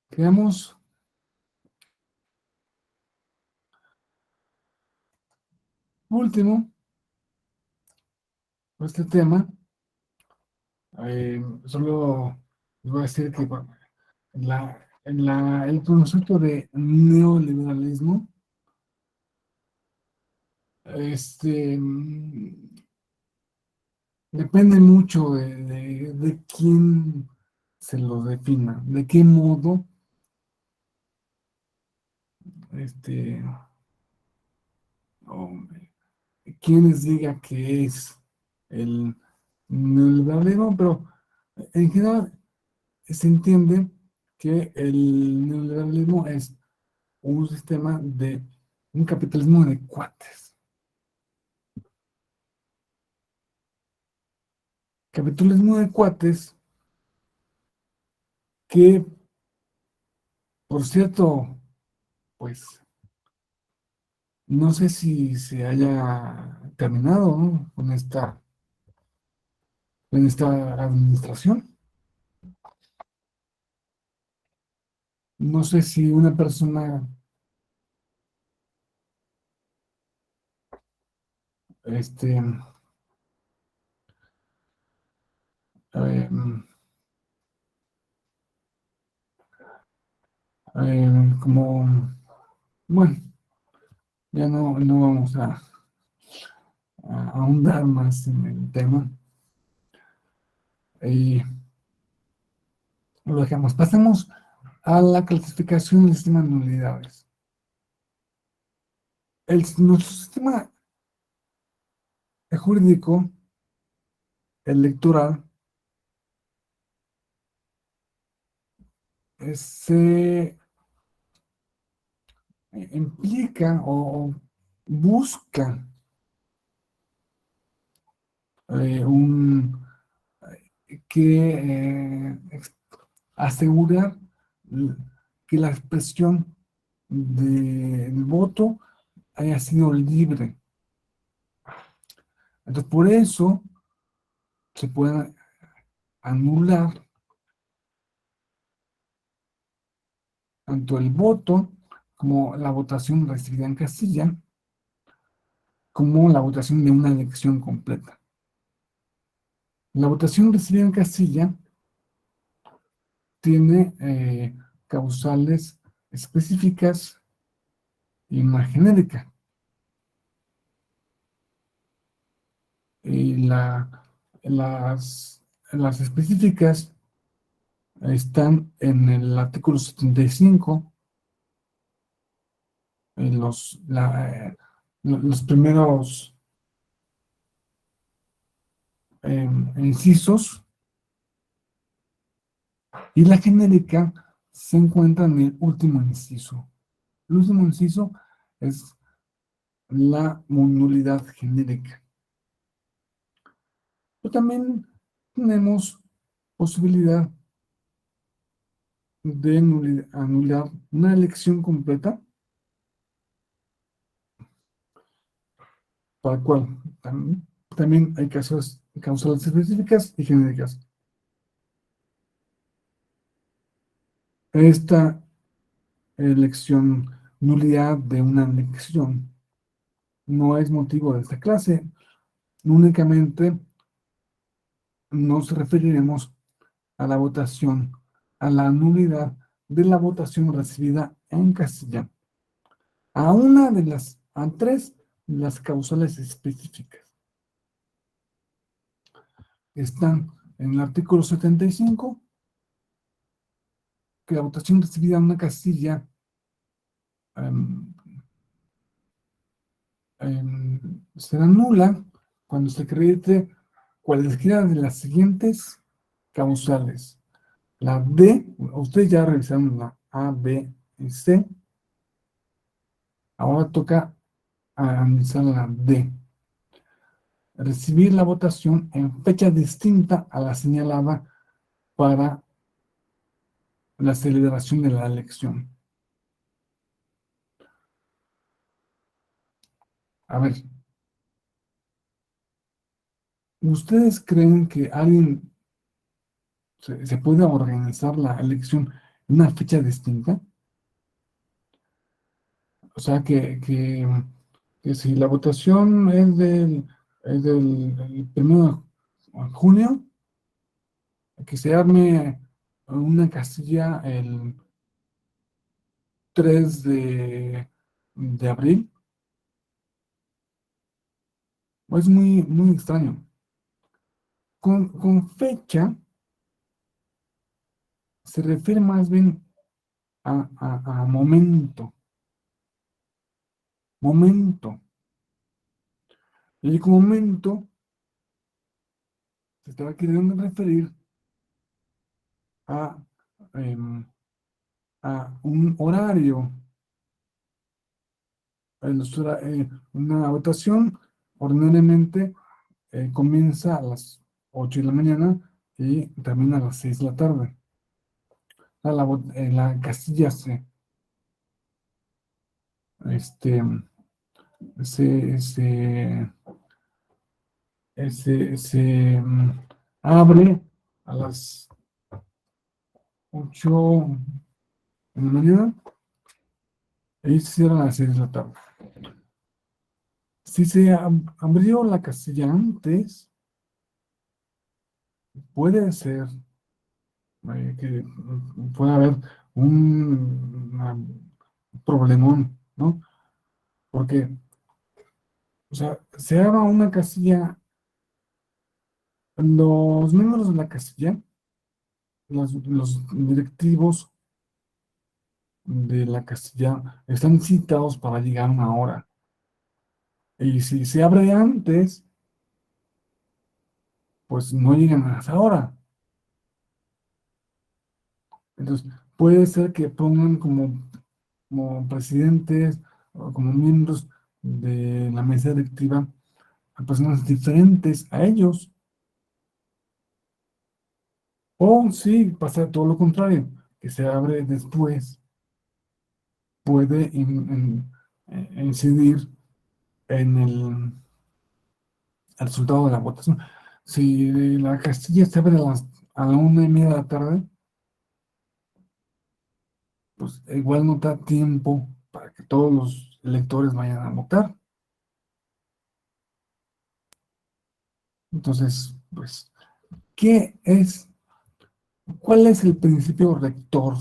quedamos último por este tema. Solo les voy a decir que bueno, el concepto de neoliberalismo este, depende mucho de quién se lo defina, de qué modo este, o quién les diga que es el neoliberalismo, pero en general se entiende que el neoliberalismo es un sistema de un capitalismo de cuates. Capitalismo de cuates que, por cierto, pues no sé si se haya terminado, ¿no? Con esta administración. No sé si una persona este, eh, como, bueno, ya no vamos a ahondar más en el tema y lo dejamos. Pasemos a la clasificación del sistema de nulidades. Nuestro sistema jurídico electoral se implica o busca un que asegurar que la expresión del voto haya sido libre. Entonces, por eso se puede anular tanto el voto como la votación recibida en casilla, como la votación de una elección completa. La votación recibida en casilla tiene causales específicas y una genérica. Y las específicas están en el artículo 75, en los primeros incisos, y la genérica se encuentra en el último inciso. El último inciso es la nulidad genérica. Pero también tenemos posibilidad de anular una elección completa, para cual también hay causales específicas y genéricas. Esta elección, nulidad de una elección, no es motivo de esta clase. Únicamente nos referiremos a la votación, a la nulidad de la votación recibida en casilla, a tres de las causales específicas. Están en el artículo 75, que la votación recibida en una casilla será nula cuando se acredite cualesquiera de las siguientes causales. La D, ustedes ya revisaron la A, B y C. Ahora toca analizar la D. Recibir la votación en fecha distinta a la señalada para la celebración de la elección. A ver, ¿ustedes creen que alguien se puede organizar la elección en una fecha distinta? O sea, que si la votación es del el 1 de junio, que se arme una casilla el 3 de abril. Es muy, muy extraño. Con fecha se refiere más bien a momento, momento. Y con momento se estaba queriendo referir a, em, a un horario. Una votación ordinariamente comienza a las 8 de la mañana y termina a las 6 de la tarde. La casilla este, se, se, abre a las 8 de la mañana y se cierra a las 6 de la tarde. Si se abrió la casilla antes, puede ser que pueda haber un problemón, ¿no? Porque, o sea, se abre una casilla, los miembros de la casilla, los directivos de la casilla están citados para llegar a una hora. Y si se abre antes, pues no llegan a esa hora. Entonces, puede ser que pongan como presidentes o como miembros de la mesa directiva a personas diferentes a ellos. O sí, pasa todo lo contrario, que se abre después, puede incidir en el resultado de la votación. Si la casilla se abre a la 1:30 de la tarde, pues igual no da tiempo para que todos los electores vayan a votar. Entonces, pues, ¿cuál es el principio rector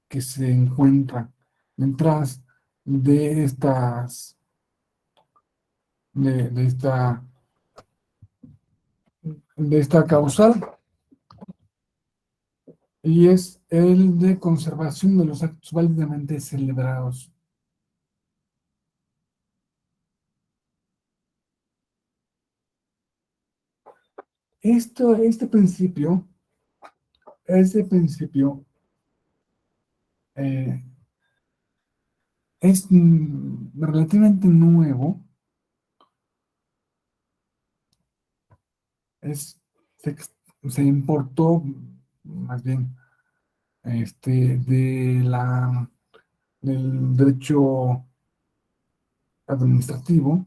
que se encuentra detrás de estas, de esta causal? Y es el de conservación de los actos válidamente celebrados. Este principio eh, es relativamente nuevo. Es, se, se importó más bien del derecho administrativo.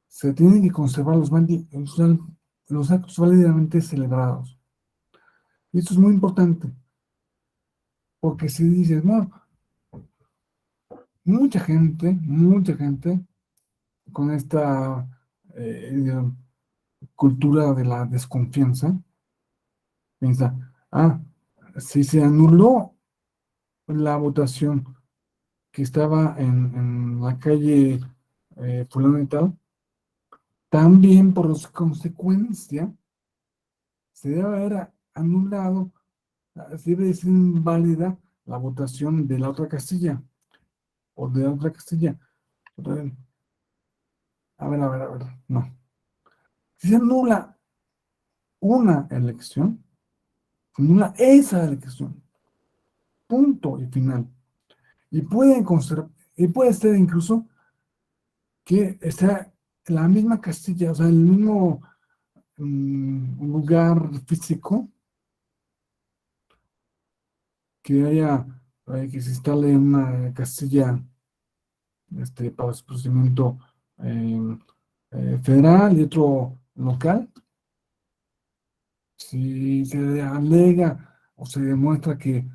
Se tienen que conservar los actos válidamente celebrados. Y esto es muy importante, porque si dices, no, mucha gente con esta cultura de la desconfianza, piensa, si se anuló la votación que estaba en la calle fulano y tal, también por consecuencia se debe haber anulado, se debe decir inválida la votación de la otra casilla o de la otra casilla. A ver, no. Si se anula una elección, se anula esa elección, punto y final. Y puede ser incluso que sea la misma casilla, o sea, el mismo lugar físico que se instale una casilla para su procedimiento federal y otro local. Si se alega o se demuestra que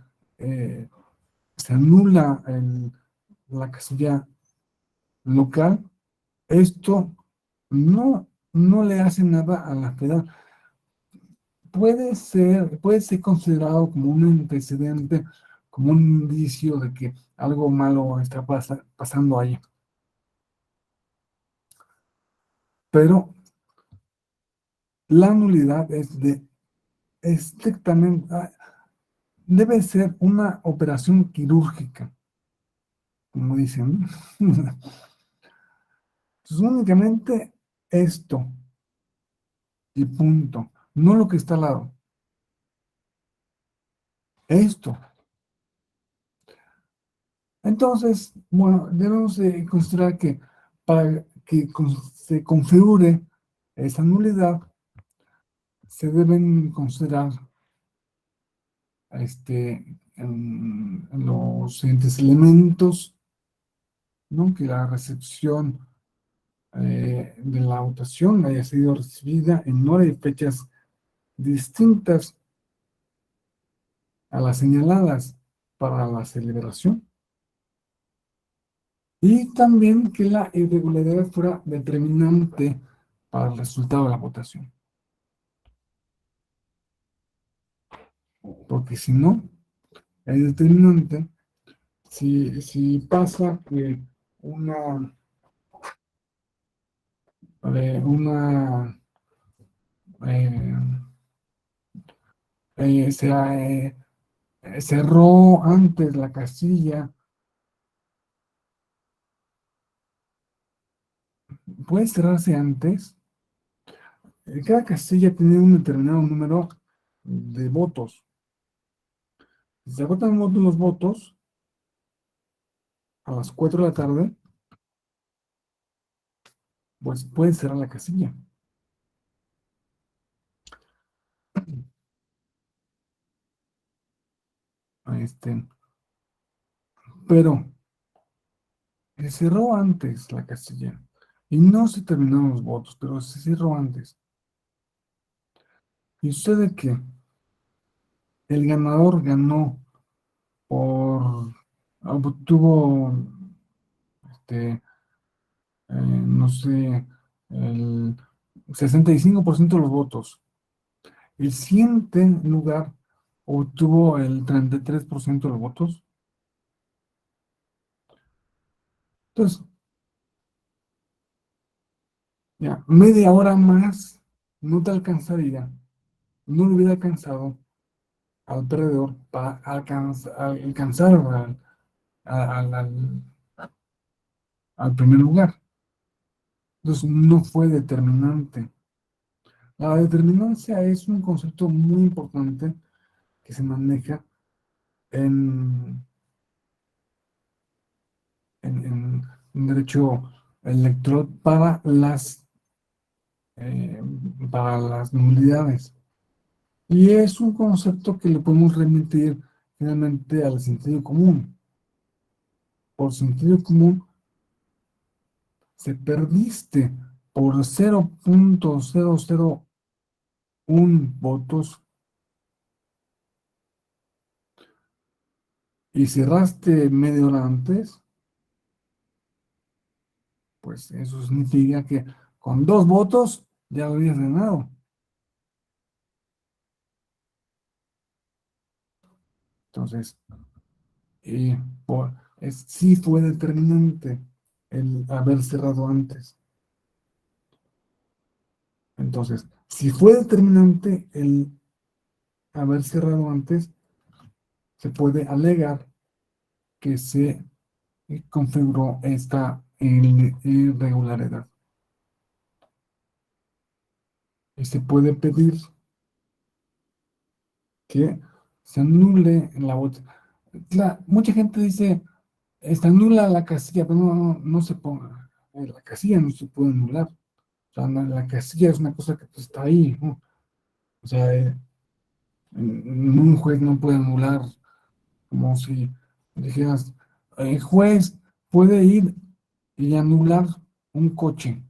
se anula la casilla local, esto no le hace nada a la federal. Puede ser considerado como un antecedente, como un indicio de que algo malo está pasando ahí. Pero la nulidad es estrictamente, debe ser una operación quirúrgica, como dicen. Entonces, únicamente esto y punto, no lo que está al lado. Esto. Entonces, bueno, debemos considerar que para que se configure esa nulidad, se deben considerar en los siguientes elementos, ¿no? Que la recepción de la votación haya sido recibida en hora y fechas distintas a las señaladas para la celebración. Y también que la irregularidad fuera determinante para el resultado de la votación. Porque si no, es determinante si pasa que una eh, se cerró antes la casilla, puede cerrarse antes. Cada casilla tiene un determinado número de votos. Si se agotan los votos a las 4 de la tarde, pues puede cerrar la casilla. Pero se cerró antes la casilla y no se terminaron los votos, pero se cerró antes. Y sucede que el ganador ganó obtuvo, no sé, el 65% de los votos. El siguiente lugar obtuvo el 33% de los votos. Entonces, ya, media hora más no te alcanzaría, no le hubiera alcanzado al perdedor para alcanzar al al primer lugar. Entonces, no fue determinante. La determinancia es un concepto muy importante que se maneja en, en derecho electoral eh, para las nulidades. Y es un concepto que le podemos remitir finalmente al sentido común. Por sentido común, se perdiste por 0.001 votos y cerraste media hora antes, pues eso significa que con 2 votos ya lo habías ganado. Entonces, sí fue determinante el haber cerrado antes. Entonces, si fue determinante el haber cerrado antes, se puede alegar que se configuró esta irregularidad. Y se puede pedir que se anule la votación. Mucha gente dice, está anula la casilla, pero no se ponga. La casilla no se puede anular. O sea, la casilla es una cosa que pues, está ahí, ¿no? O sea, un juez no puede anular, como si dijeras, el juez puede ir y anular un coche.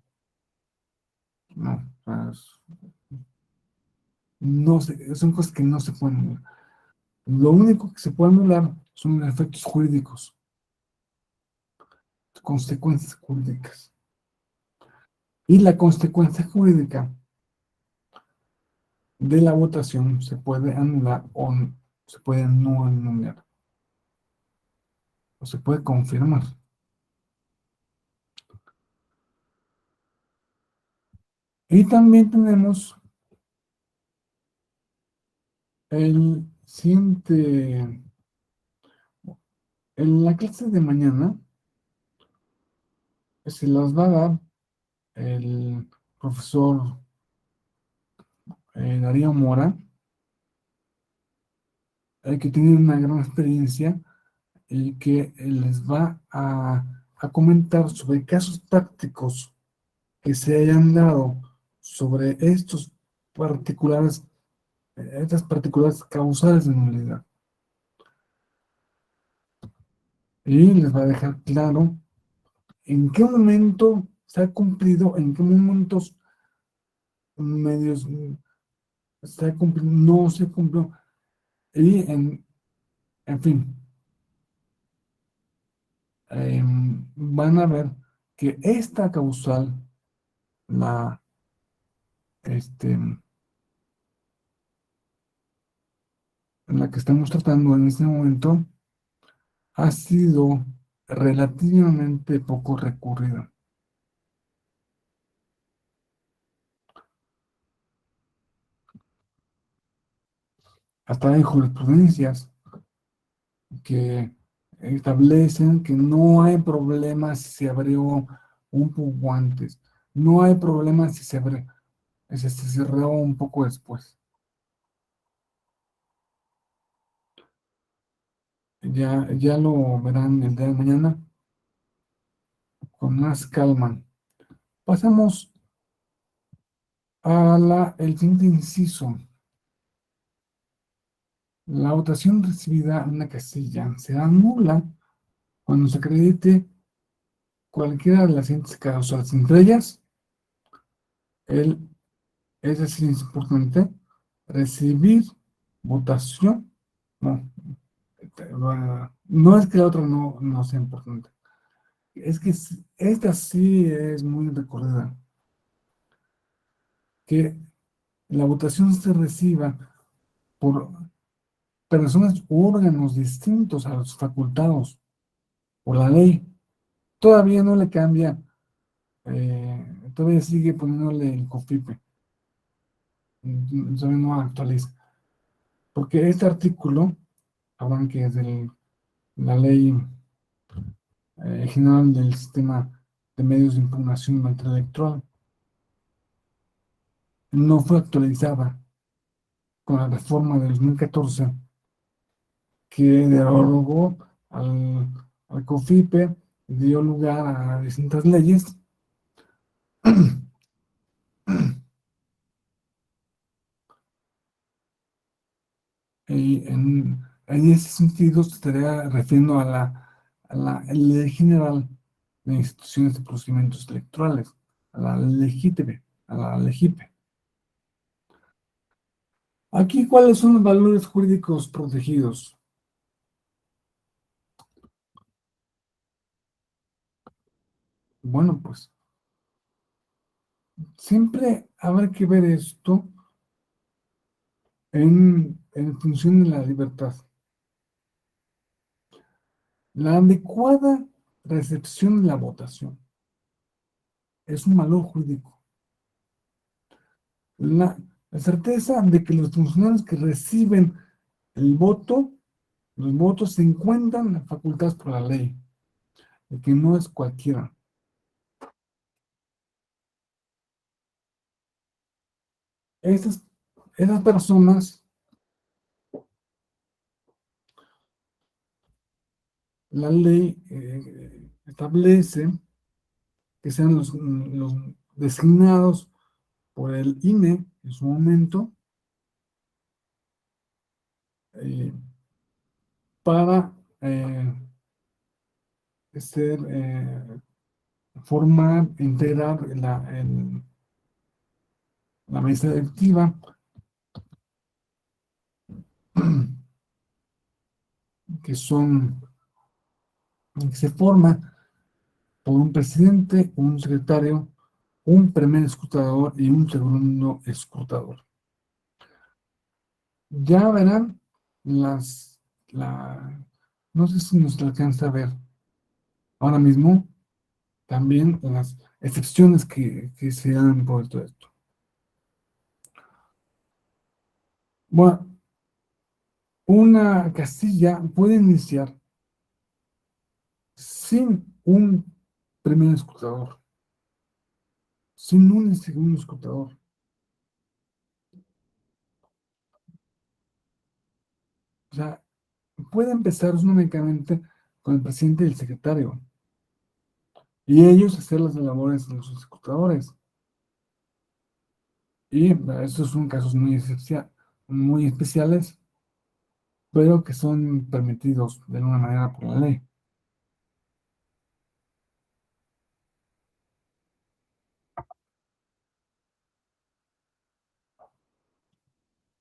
No, o sea, son cosas que no se pueden anular. Lo único que se puede anular son los efectos jurídicos, consecuencias jurídicas. Y la consecuencia jurídica de la votación se puede anular o se puede no anular, o se puede confirmar. Y también tenemos el siguiente, en la clase de mañana se las va a dar el profesor Darío Mora, que tiene una gran experiencia y que les va a comentar sobre casos prácticos que se hayan dado sobre particulares, estas particulares causales de nulidad. Y les va a dejar claro en qué momento se ha cumplido, en qué momentos medios se ha cumplido, no se cumplió. Y en fin, van a ver que esta causal, la, este, la que estamos tratando en este momento, ha sido relativamente poco recurrida. Hasta hay jurisprudencias que establecen que no hay problema si se abrió un poco antes, no hay problema si se cerró un poco después. Ya lo verán el día de mañana con más calma. Pasamos a el siguiente inciso. La votación recibida en una casilla será nula cuando se acredite cualquiera de las siguientes causas, entre ellas, es decir, es importante, recibir votación, no, no es que el otro no sea importante, es que esta sí es muy recordada, que la votación se reciba por personas u órganos distintos a los facultados por la ley. Todavía no le cambia, todavía sigue poniéndole el COFIPE, todavía no actualiza, porque este artículo, hablan que es de la ley general del sistema de medios de impugnación y materia electoral, no fue actualizada con la reforma de 2014 que derogó al COFIPE, dio lugar a distintas leyes. Y en ese sentido se estaría refiriendo a la Ley General de Instituciones de Procedimientos Electorales, a la LEGITIME, a la LEGIPE. Aquí, ¿cuáles son los valores jurídicos protegidos? Bueno, pues siempre habrá que ver esto en función de la libertad. La adecuada recepción de la votación es un valor jurídico. La certeza de que los funcionarios que reciben el voto, los votos se encuentran facultados por la ley, de que no es cualquiera. Esas, esas personas, la ley establece que sean los designados por el INE en su momento eh, para ser formar, integrar la mesa directiva, que se forma por un presidente, un secretario, un primer escrutador y un segundo escrutador. Ya verán las, la, no sé si nos alcanza a ver ahora mismo también las excepciones que se dan por todo esto. Bueno, una casilla puede iniciar sin un primer escrutador, sin un segundo escrutador. O sea, puede empezar únicamente con el presidente y el secretario, y ellos hacer las labores de los escrutadores. Y estos son casos muy especiales, pero que son permitidos de alguna manera por la ley.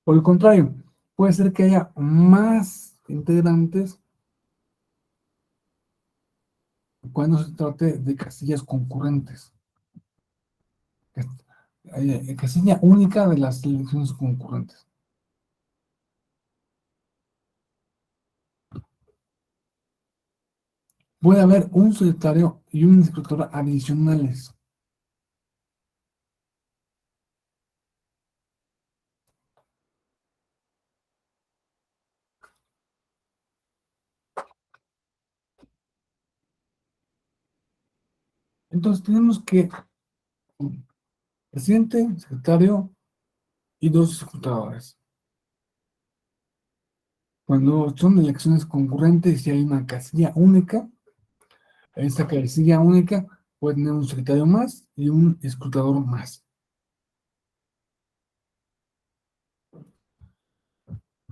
Por el contrario, puede ser que haya más integrantes cuando se trate de casillas concurrentes. Casilla única de las elecciones concurrentes. Puede haber un secretario y un escritor adicionales. Entonces tenemos que presidente, secretario y dos escrutadores. Cuando son elecciones concurrentes y hay una casilla única, esta casilla única puede tener un secretario más y un escrutador más.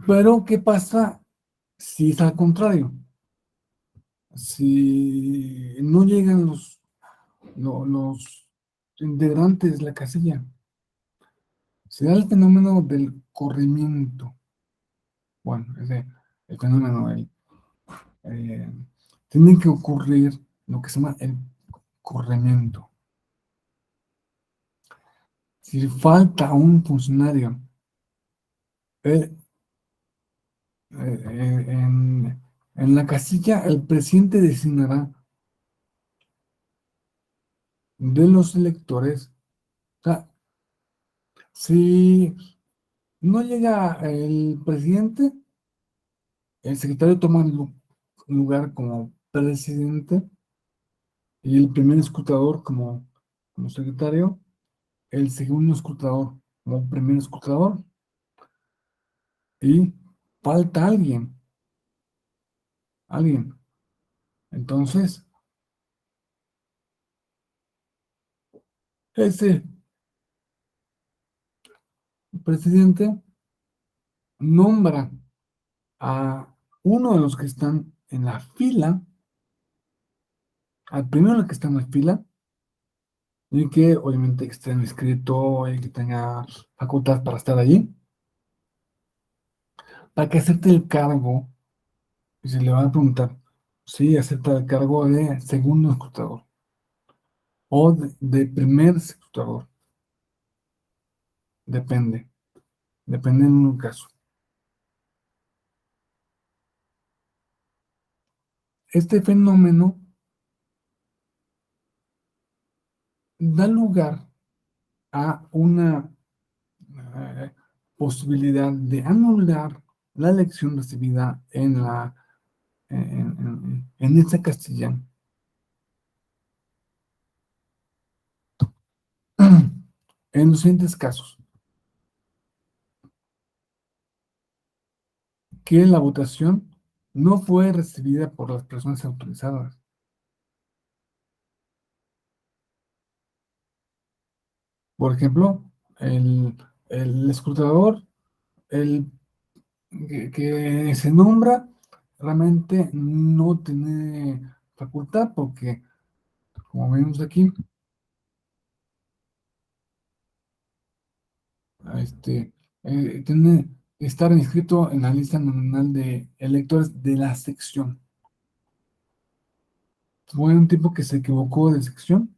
Pero, ¿qué pasa si es al contrario? Si no llegan los integrantes de la casilla, se da el fenómeno del corrimiento. Bueno, el fenómeno, eh, tiene que ocurrir lo que se llama el corrimiento. Si falta un funcionario, eh, en la casilla, el presidente designará de los electores. O sea, si no llega el presidente, el secretario toma lugar como presidente y el primer escrutador como secretario, el segundo escrutador como primer escrutador, y falta alguien. Entonces, ese presidente nombra a uno de los que están en la fila, al primero que está en la fila, y que obviamente esté inscrito y que tenga facultad para estar allí, para que acepte el cargo, y se le va a preguntar si acepta el cargo de segundo escrutador o de primer escrutador. Depende en un caso. Este fenómeno da lugar a una posibilidad de anular la elección recibida en esa casilla en los siguientes casos: que la votación no fue recibida por las personas autorizadas. Por ejemplo, el escrutador, el que se nombra, realmente no tiene facultad porque como vemos aquí, este, tiene estar inscrito en la lista nominal de electores de la sección. Fue un tipo que se equivocó de sección,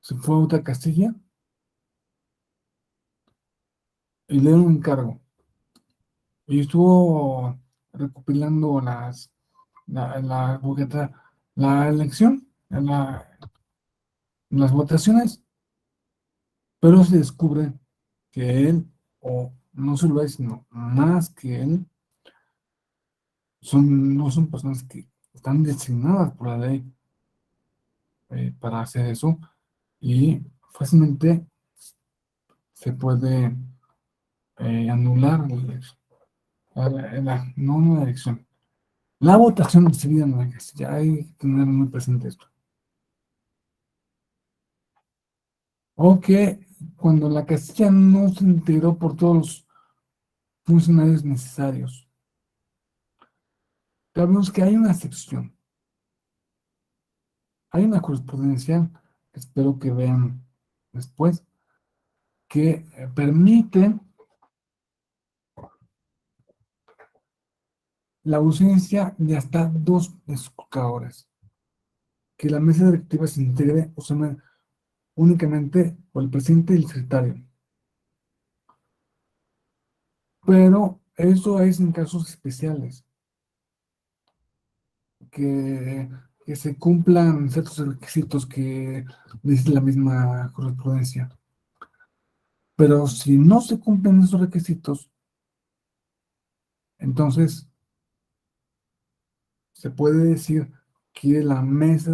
se fue a otra casilla y le dieron un encargo. Y estuvo recopilando la elección, las votaciones, pero se descubre que él, o no solo es, sino más que él, no son personas que están designadas por la ley para hacer eso, y fácilmente se puede anular no una elección. La votación recibida en la casilla, hay que tener muy presente esto. O que cuando la casilla no se integró por todos los funcionarios necesarios. Sabemos que hay una excepción, hay una jurisprudencia, que espero que vean después, que permite la ausencia de hasta 2 escrutadores, que la mesa directiva se integre o sea, únicamente por el presidente y el secretario. Pero eso es en casos especiales, que, que se cumplan ciertos requisitos que dice la misma jurisprudencia. Pero si no se cumplen esos requisitos, entonces se puede decir que la mesa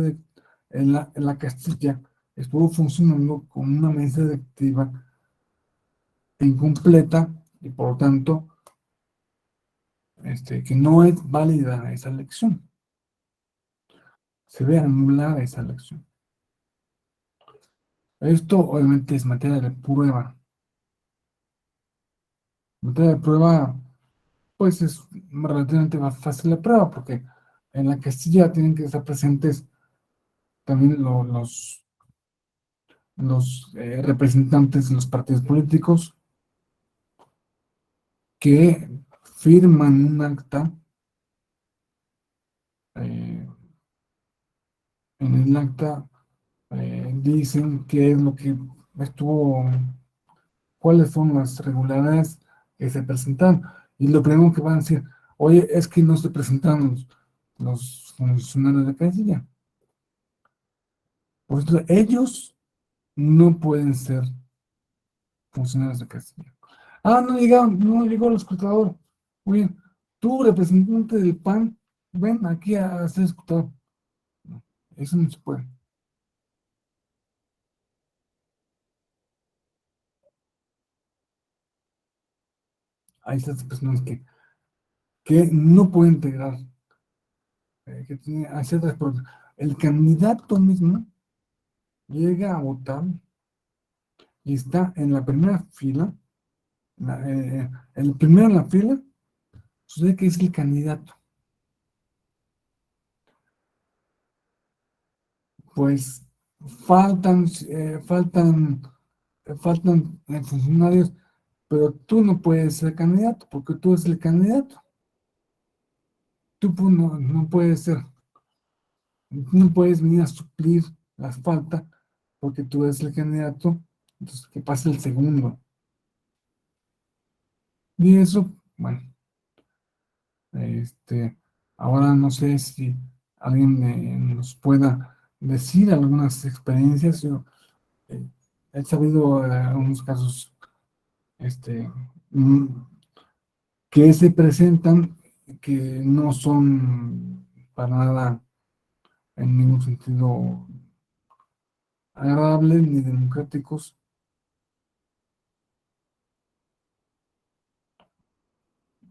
en la Castilla estuvo funcionando con una mesa directiva incompleta y por lo tanto que no es válida esa elección. Se ve anulada esa elección. Esto obviamente es materia de prueba. Materia de prueba, pues es relativamente más fácil la prueba porque en la Castilla tienen que estar presentes también los representantes de los partidos políticos que firman un acta. eh, en el acta dicen qué es lo que estuvo, cuáles son las irregularidades que se presentan. Y lo primero que van a decir, oye, es que no se presentaron los funcionarios de casilla. Por eso ellos no pueden ser funcionarios de casilla. Ah, no llegaron, no llegó el escrutador. Oye, tú, representante del PAN, ven aquí a ser escrutador. No, eso no se puede. Hay ciertas personas que no pueden integrar, que tienen hay ciertas personas. El candidato mismo llega a votar y está en la primera fila, el primero en la fila, sucede que es el candidato. Pues faltan, funcionarios, pero tú no puedes ser candidato porque tú eres el candidato. Tú no puedes ser, no puedes venir a suplir las faltas porque tú eres el candidato, entonces que pase el segundo. Y eso, bueno, ahora no sé si alguien nos pueda decir algunas experiencias. Yo eh, he sabido algunos casos mm, que se presentan que no son para nada en ningún sentido agradables ni democráticos.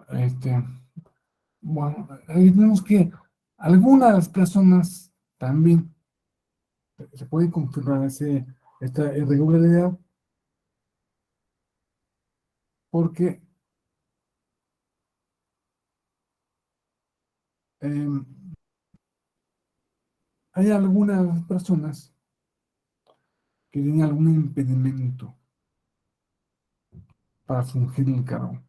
Este, bueno, ahí vemos que algunas personas también se puede confirmar esta irregularidad porque em, hay algunas personas que tienen algún impedimento para fungir el cargo.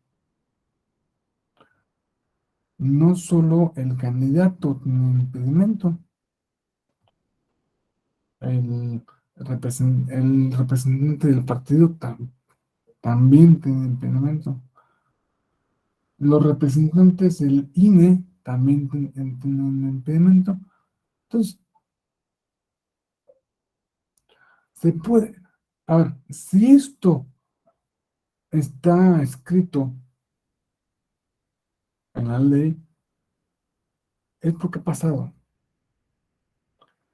No solo el candidato tiene impedimento, el representante del partido también tiene impedimento. Los representantes del INE también tienen impedimento. Entonces, se puede. A ver, si esto está escrito en la ley, es porque ha pasado.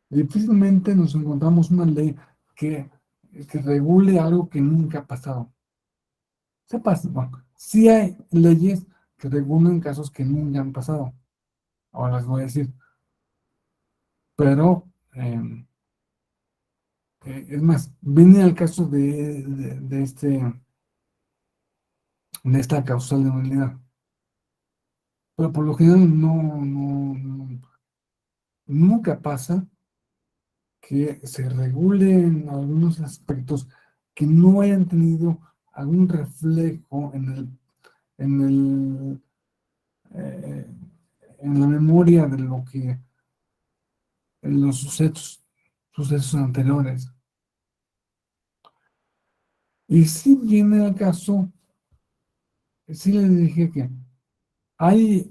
Difícilmente nos encontramos una ley que regule algo que nunca ha pasado. Se pasa, bueno, sí hay leyes que regulan casos que nunca han pasado. Ahora les voy a decir. Pero, es más, viene al caso de esta causal de nulidad. Pero por lo general nunca pasa que se regulen algunos aspectos que no hayan tenido algún reflejo en el, eh, en la memoria de lo que, en los sucesos anteriores. Y si viene el caso, sí les dije que hay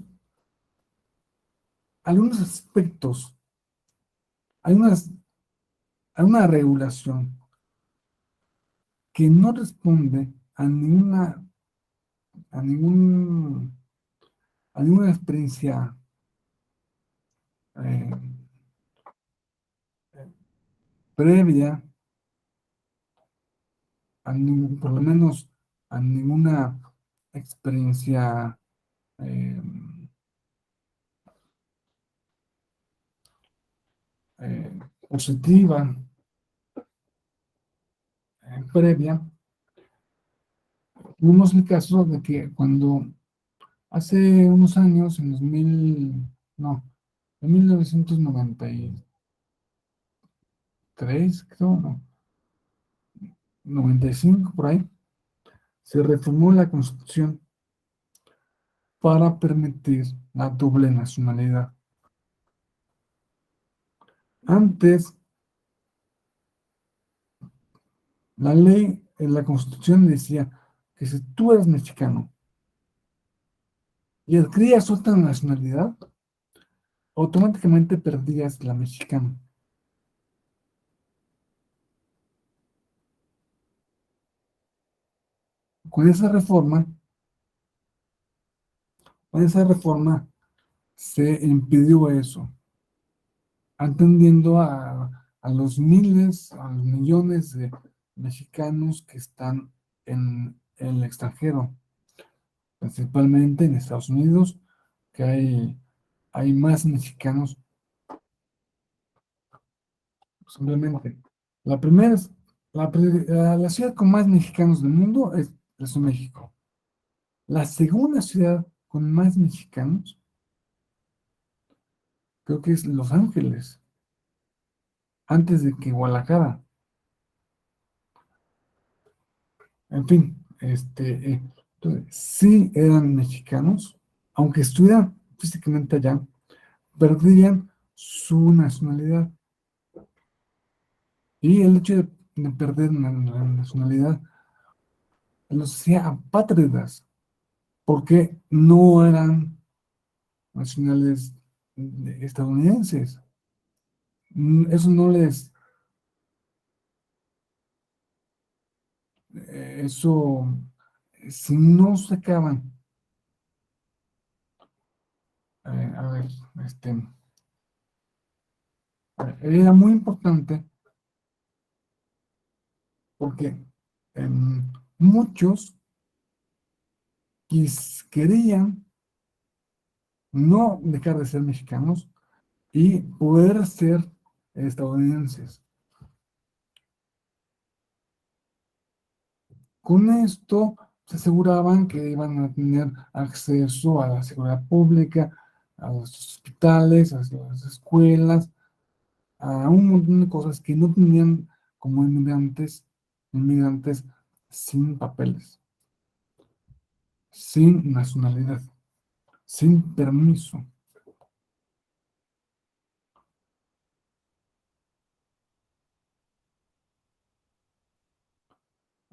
algunos aspectos, hay una regulación que no responde a ningún, a ninguna experiencia eh, previa, por lo menos a ninguna experiencia eh, positiva previa. Tuvimos el caso de que cuando hace unos años, en 2000, no, en 1993, creo, no, 95 por ahí, se reformó la Constitución para permitir la doble nacionalidad. Antes, la ley en la Constitución decía que si tú eres mexicano y adquirías otra nacionalidad, automáticamente perdías la mexicana. Con esa reforma, se impidió eso, atendiendo a los miles, a los millones de mexicanos que están en el extranjero, principalmente en Estados Unidos, que hay más mexicanos. Simplemente, la primera es, la ciudad con más mexicanos del mundo es México. La segunda ciudad con más mexicanos creo que es Los Ángeles, antes de que Guadalajara. En fin, entonces, sí eran mexicanos, aunque estuvieran físicamente allá, perdían su nacionalidad. Y el hecho de perder la nacionalidad los hacía apátridas, porque no eran nacionales estadounidenses. Eso no les, eso, si no sacaban, a ver, era muy importante porque muchos querían no dejar de ser mexicanos y poder ser estadounidenses. Con esto se aseguraban que iban a tener acceso a la seguridad pública, a los hospitales, a las escuelas, a un montón de cosas que no tenían como inmigrantes sin papeles, sin nacionalidad, sin permiso.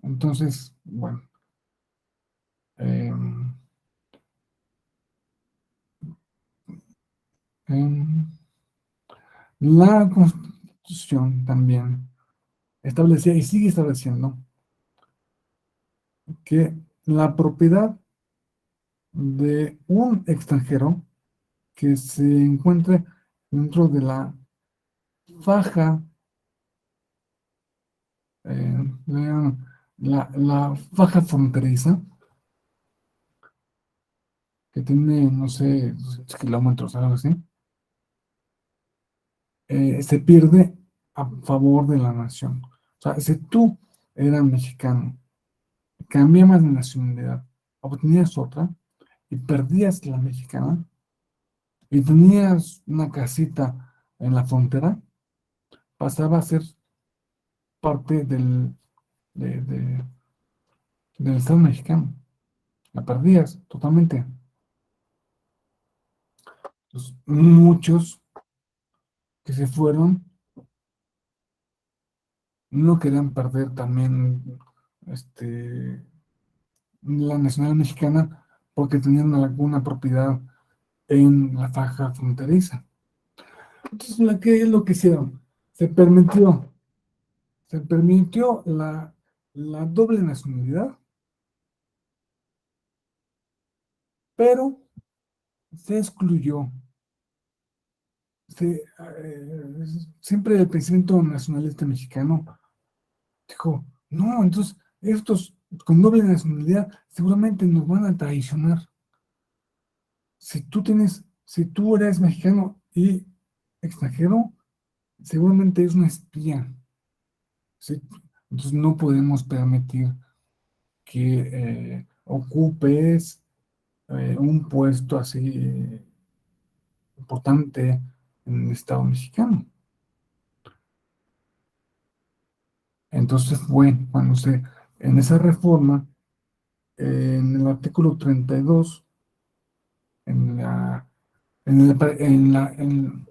Entonces, bueno, em, em, la Constitución también establecía y sigue estableciendo que la propiedad de un extranjero que se encuentre dentro de la faja, la faja fronteriza, que tiene, no sé, 200 kilómetros, algo así, se pierde a favor de la nación. O sea, si tú eras mexicano, cambiabas de nacionalidad, obtenías otra y perdías la mexicana y tenías una casita en la frontera, pasaba a ser parte del Estado mexicano. La perdías totalmente. Pues, muchos que se fueron no querían perder también este, la nacionalidad mexicana porque tenían alguna propiedad en la faja fronteriza. Entonces, ¿qué es lo que hicieron? Se permitió, se permitió la doble nacionalidad, pero se excluyó. Siempre el pensamiento nacionalista mexicano dijo, no, entonces estos con doble nacionalidad seguramente nos van a traicionar. Si tú eres mexicano y extranjero, seguramente es una espía. ¿Sí? Entonces no podemos permitir que ocupes un puesto así importante en el Estado mexicano. Entonces fue cuando en esa reforma, en el artículo 32, en la, en el, pa- en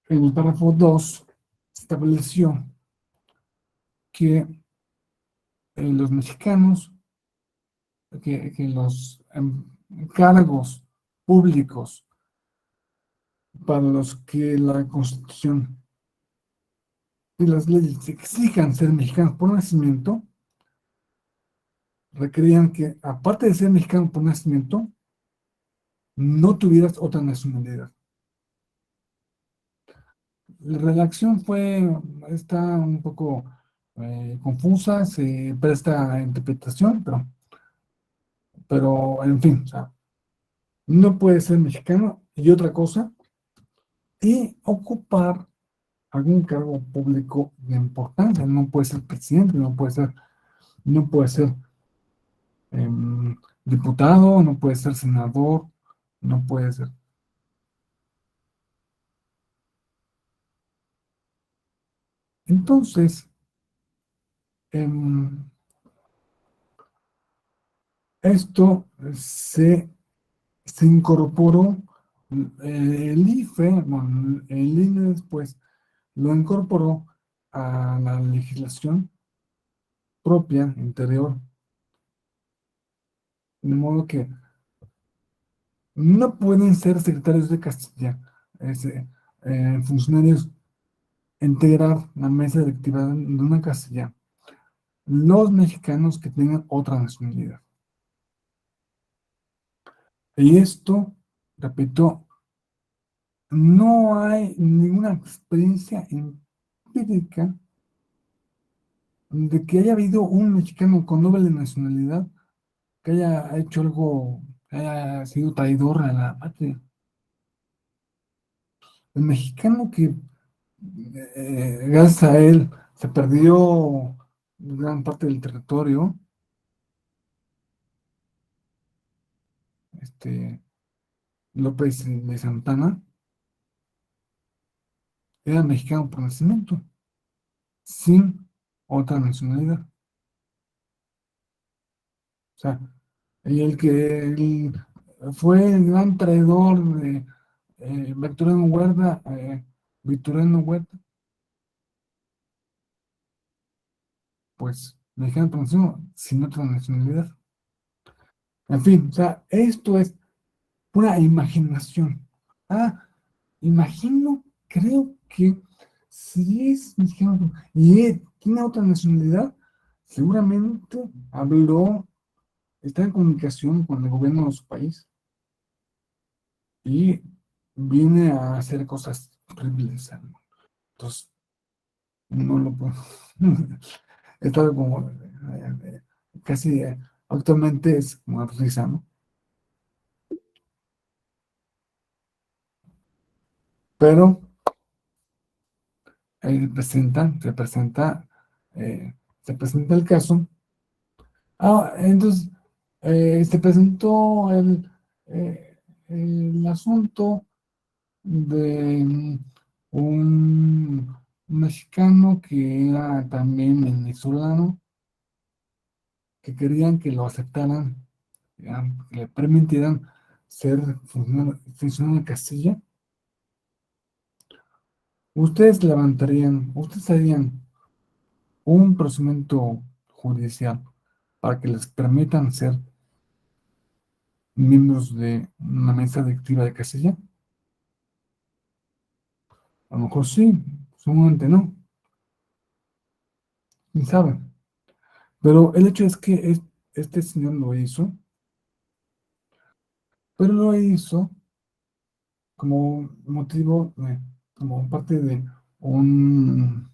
el párrafo 2, se estableció que los mexicanos, que los cargos públicos para los que la Constitución y las leyes exijan ser mexicanos por nacimiento, requerían que, aparte de ser mexicano por nacimiento, no tuvieras otra nacionalidad. La redacción está un poco confusa, se presta a interpretación, pero en fin, o sea, no puede ser mexicano y otra cosa, y ocupar algún cargo público de importancia. No puede ser presidente, no puede ser diputado, no puede ser senador, no puede ser. Entonces, em, esto se incorporó, el IFE, bueno, el INE después lo incorporó a la legislación propia, interior, de modo que no pueden ser secretarios de Castilla, funcionarios, integrar la mesa directiva de una Castilla, los mexicanos que tengan otra nacionalidad. Y esto, repito, no hay ninguna experiencia empírica de que haya habido un mexicano con doble nacionalidad que haya hecho algo, que haya sido traidor a la patria. El mexicano que, gracias a él, se perdió gran parte del territorio, López de Santana, era mexicano por nacimiento, sin otra nacionalidad. O sea, y fue el gran traidor de Victoriano Huerta, pues mexicano por nacimiento, sin otra nacionalidad. En fin, o sea, esto es pura imaginación. Ah, creo que si es mexicano y tiene otra nacionalidad, seguramente está en comunicación con el gobierno de su país y viene a hacer cosas horribles al mundo. Entonces, no lo puedo. Está como casi actualmente es como risa, ¿no? Pero eh, se presenta el caso. Entonces, se presentó el asunto de un mexicano que era también venezolano, que querían que lo aceptaran, que le permitieran ser funcionario de Castilla. Ustedes harían un procedimiento judicial para que les permitan ser miembros de una mesa directiva de Castilla. A lo mejor sí, seguramente no, quién sabe. Pero el hecho es que este señor lo hizo, pero lo hizo como motivo, como parte de un,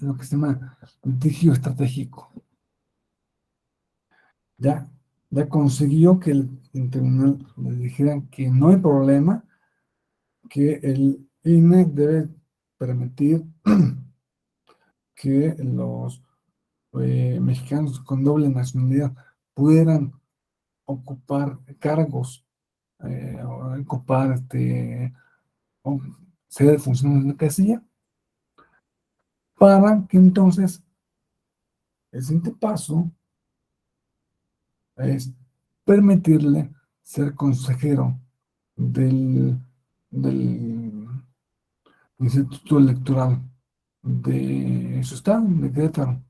lo que se llama litigio estratégico. Ya, ya consiguió que el tribunal le dijera que no hay problema, que el INE debe permitir que los mexicanos con doble nacionalidad pudieran ocupar cargos, o ocupar o ser funcionarios de casilla, para que entonces el siguiente paso es permitirle ser consejero del Instituto Electoral de su estado, de Querétaro.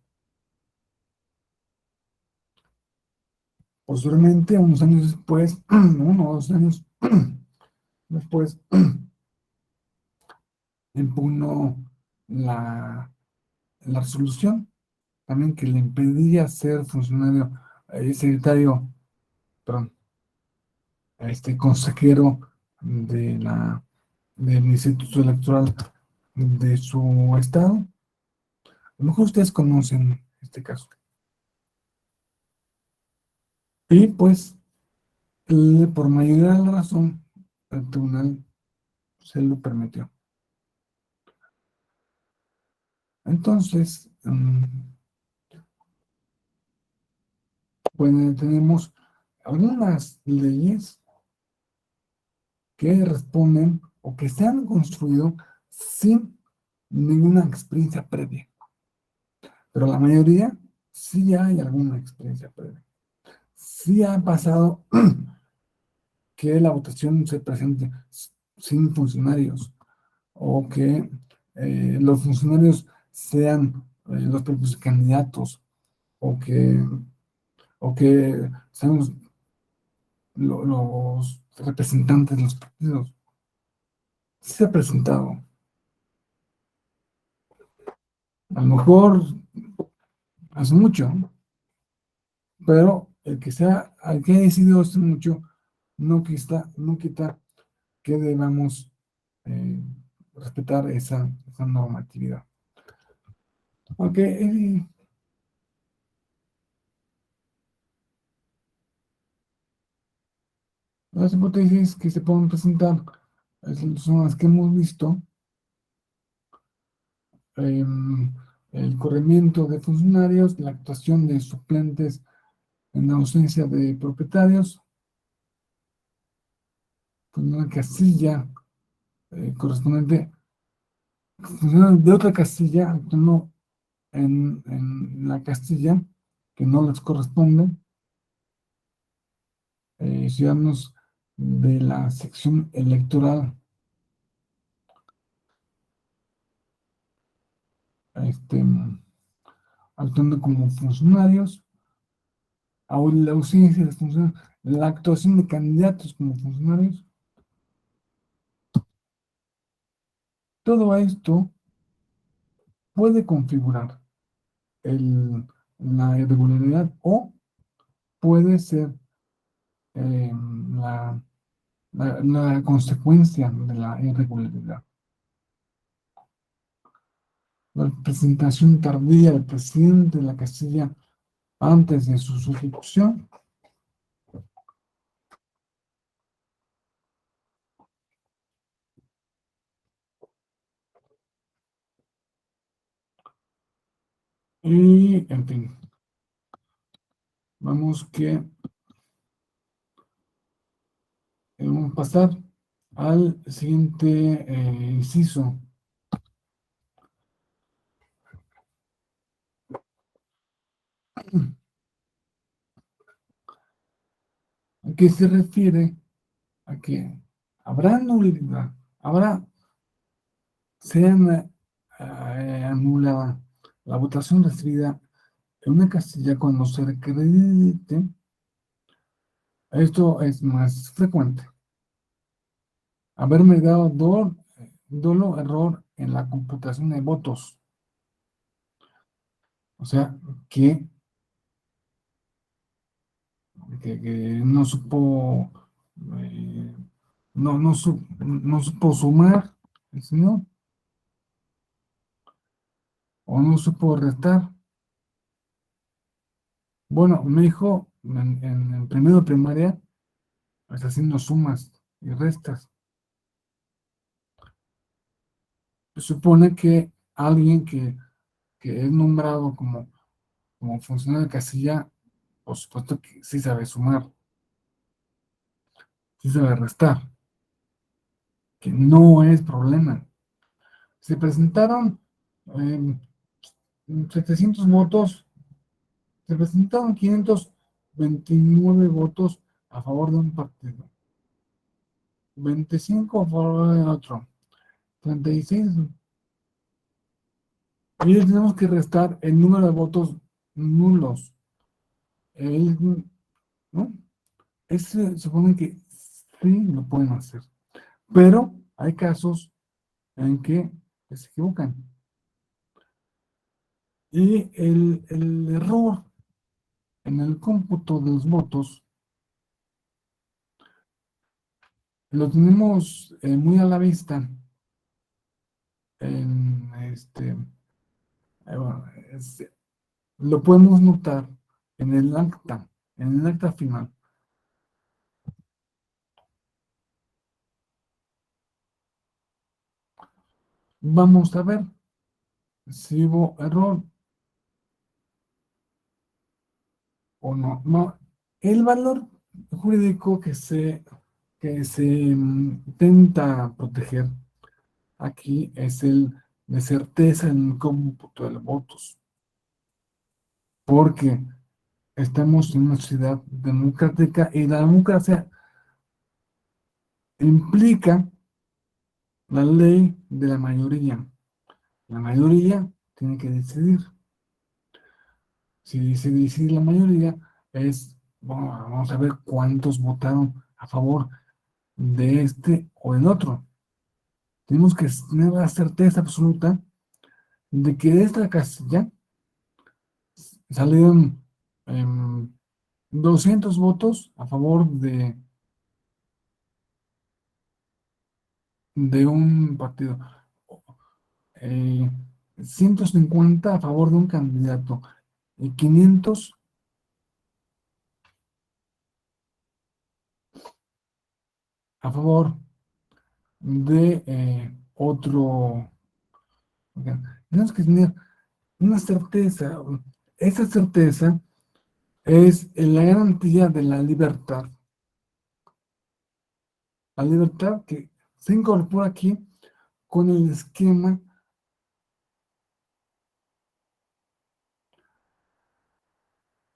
Posteriormente, unos años después, 1 o 2 años después, impugnó la resolución también que le impedía ser funcionario, secretario, perdón, consejero del Instituto Electoral de su estado. A lo mejor ustedes conocen este caso. Y pues, por mayoría de la razón, el tribunal se lo permitió. Entonces, bueno, tenemos algunas leyes que responden o que se han construido sin ninguna experiencia previa, pero la mayoría sí hay alguna experiencia previa. Sí ha pasado que la votación se presente sin funcionarios o que los funcionarios sean los propios candidatos o que sean los representantes de los partidos. Sí se ha presentado. A lo mejor hace mucho, pero el que haya decidido hace mucho no quita que debamos respetar esa normatividad. Aunque las hipótesis que se pueden presentar son las que hemos visto: el corrimiento de funcionarios, la actuación de suplentes en ausencia de propietarios, con una casilla correspondiente funcionarios de otra casilla actuando en la casilla que no les corresponde, ciudadanos de la sección electoral, este, actuando como funcionarios, la ausencia de funcionarios, la actuación de candidatos como funcionarios. Todo esto puede configurar la irregularidad o puede ser eh, la, la consecuencia de la irregularidad. La presentación tardía del presidente de la casilla antes de su sustitución. Y, en fin, vamos vamos a pasar al siguiente inciso. Que se refiere a que habrá nulidad, sea anulada la votación recibida en una casilla cuando se acredite. Esto es más frecuente. Haberme dado dolo error en la computación de votos. O sea, que no supo, eh, no supo sumar el señor, o no supo restar. Bueno, mi hijo en primero de primaria está haciendo sumas y restas. Se supone que alguien que es nombrado como funcionario de casilla, por supuesto que sí sabe sumar, sí sabe restar, que no es problema. Se presentaron eh, 700 votos, se presentaron 529 votos a favor de un partido, 25 a favor de otro, 36. Y le tenemos que restar el número de votos nulos. ¿No? Se supone que sí lo pueden hacer, pero hay casos en que se equivocan. Y el error en el cómputo de los votos lo tenemos muy a la vista en bueno, lo podemos notar en el acta final. Vamos a ver si hubo error o no. No, el valor jurídico que se intenta proteger aquí es el de certeza en el cómputo de los votos, porque estamos en una sociedad democrática y la democracia implica la ley de la mayoría. La mayoría tiene que decidir. Si se decide la mayoría, bueno, vamos a ver cuántos votaron a favor de este o del otro. Tenemos que tener la certeza absoluta de que de esta casilla salieron 200 votos a favor de un partido, 150 a favor de un candidato y 500 a favor de otro. Tenemos que tener una certeza. Esa certeza es la garantía de la libertad. La libertad que se incorpora aquí con el esquema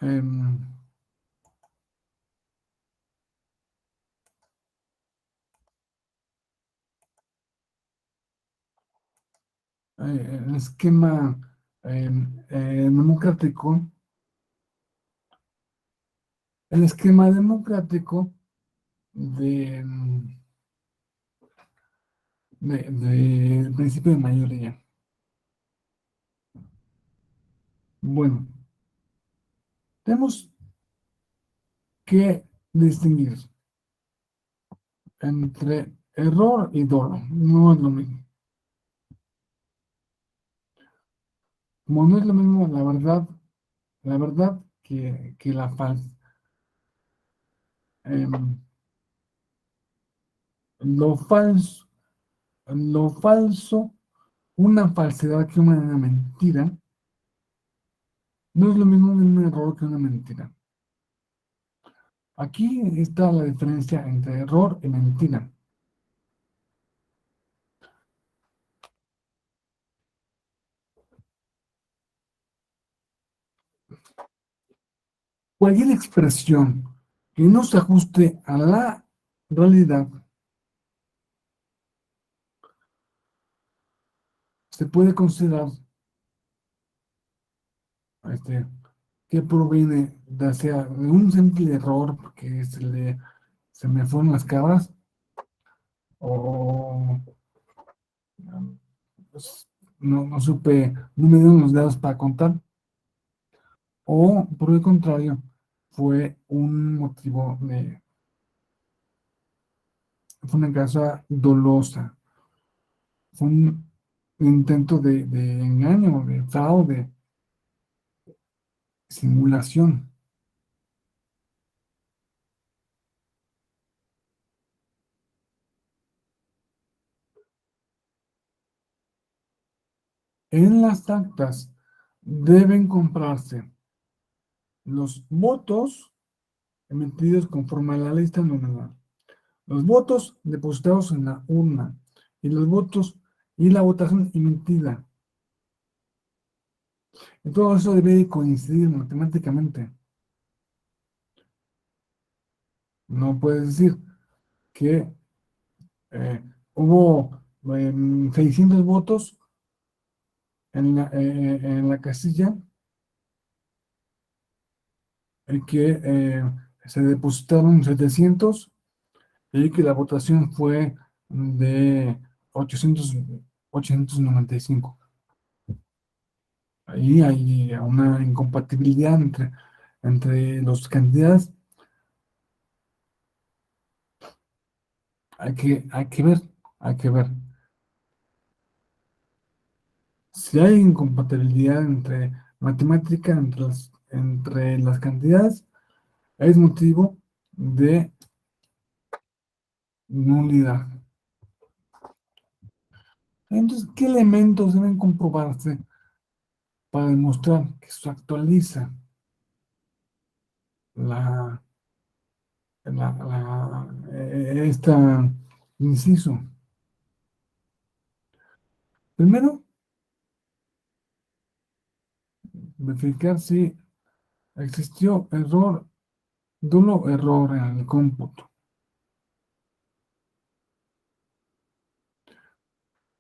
em, el esquema democrático, el esquema democrático de, del principio de mayoría. Bueno, tenemos que distinguir entre error y dolo. No es lo mismo. Como no es lo mismo, la verdad que la falsa. Lo falso, lo falso, una falsedad que una mentira, no es lo mismo un error que una mentira. Aquí está la diferencia entre error y mentira. Cualquier expresión que no se ajuste a la realidad se puede considerar este, que proviene de, sea de un simple error porque se me fueron las cabras o pues, no supe, no me dieron los dedos para contar, o por el contrario, fue un motivo fue una causa dolosa, fue un intento de engaño, de fraude, simulación. En las actas deben comprarse los votos emitidos conforme a la lista nominal, los votos depositados en la urna y los votos y la votación emitida. Y todo eso debe coincidir matemáticamente. No puedes decir que hubo 600 votos en la casilla que se depositaron 700 y que la votación fue de 895. Ahí hay una incompatibilidad entre los candidatos. Hay que ver. Si hay incompatibilidad entre matemática, entre las cantidades, es motivo de nulidad. Entonces, ¿qué elementos deben comprobarse para demostrar que se actualiza la, esta inciso? Primero, verificar si existió error, dolo error en el cómputo.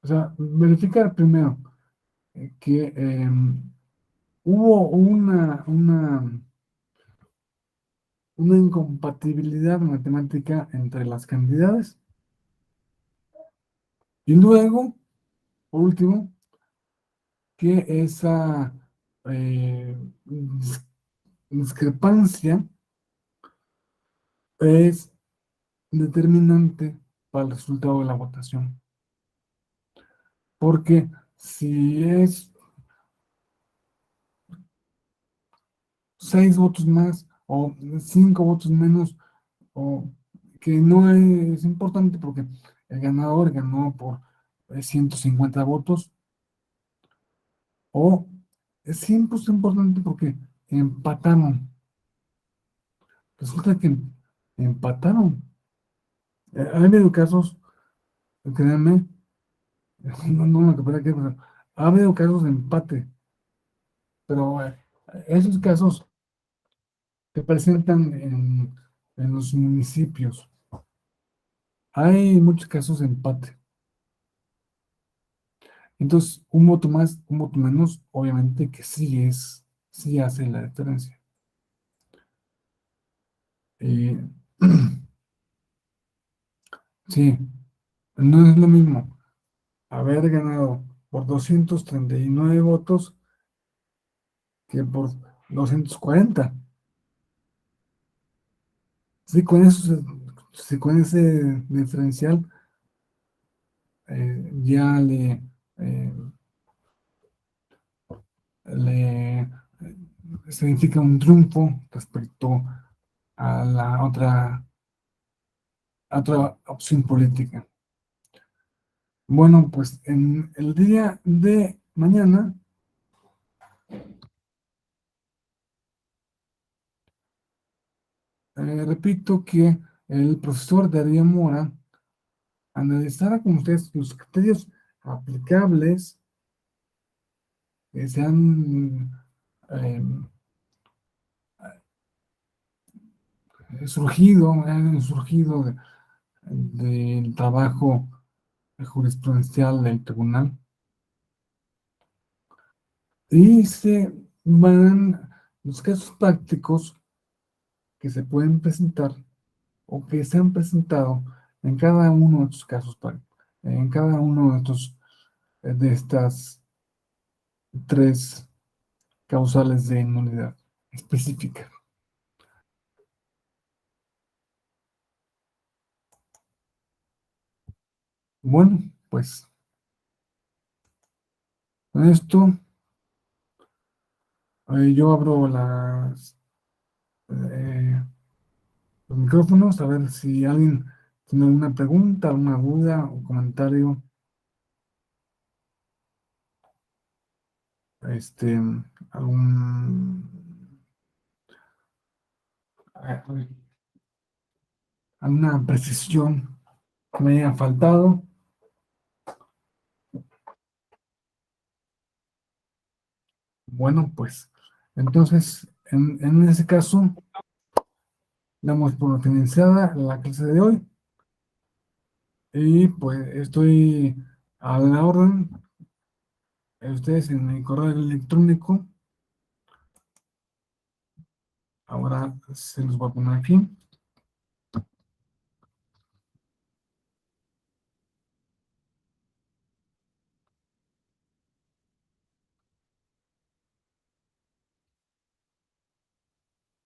O sea, verificar primero que hubo una incompatibilidad matemática entre las cantidades. Y luego, por último, que esa discrepancia es determinante para el resultado de la votación. Porque si es 6 votos más o 5 votos menos, o que no es importante porque el ganador ganó por 150 votos, o es siempre es importante porque empataron. Resulta que empataron. Ha habido casos, créanme, no me acuerdo qué, pero ha habido casos de empate, pero esos casos se presentan en los municipios. Hay muchos casos de empate. Entonces, un voto más, un voto menos, obviamente que sí hace la diferencia. Eh, sí, no es lo mismo haber ganado por 239 votos que por 240. Sí, sí, con ese diferencial ya eh, le significa un triunfo respecto a la otra opción política. Bueno, pues en el día de mañana repito que el profesor Darío Mora analizará con ustedes los criterios aplicables que se han surgido del trabajo jurisprudencial del tribunal y se van los casos prácticos que se pueden presentar o que se han presentado en cada uno de estos casos, en cada uno de estas tres causales de nulidad específica. Bueno, pues con esto yo abro eh, los micrófonos a ver si alguien tiene alguna pregunta, alguna duda o comentario, este, algún, eh, alguna precisión que me haya faltado. Bueno, pues entonces, en ese caso, damos por finalizada la clase de hoy y pues estoy a la orden. Ustedes en mi correo electrónico, ahora se los voy a poner aquí.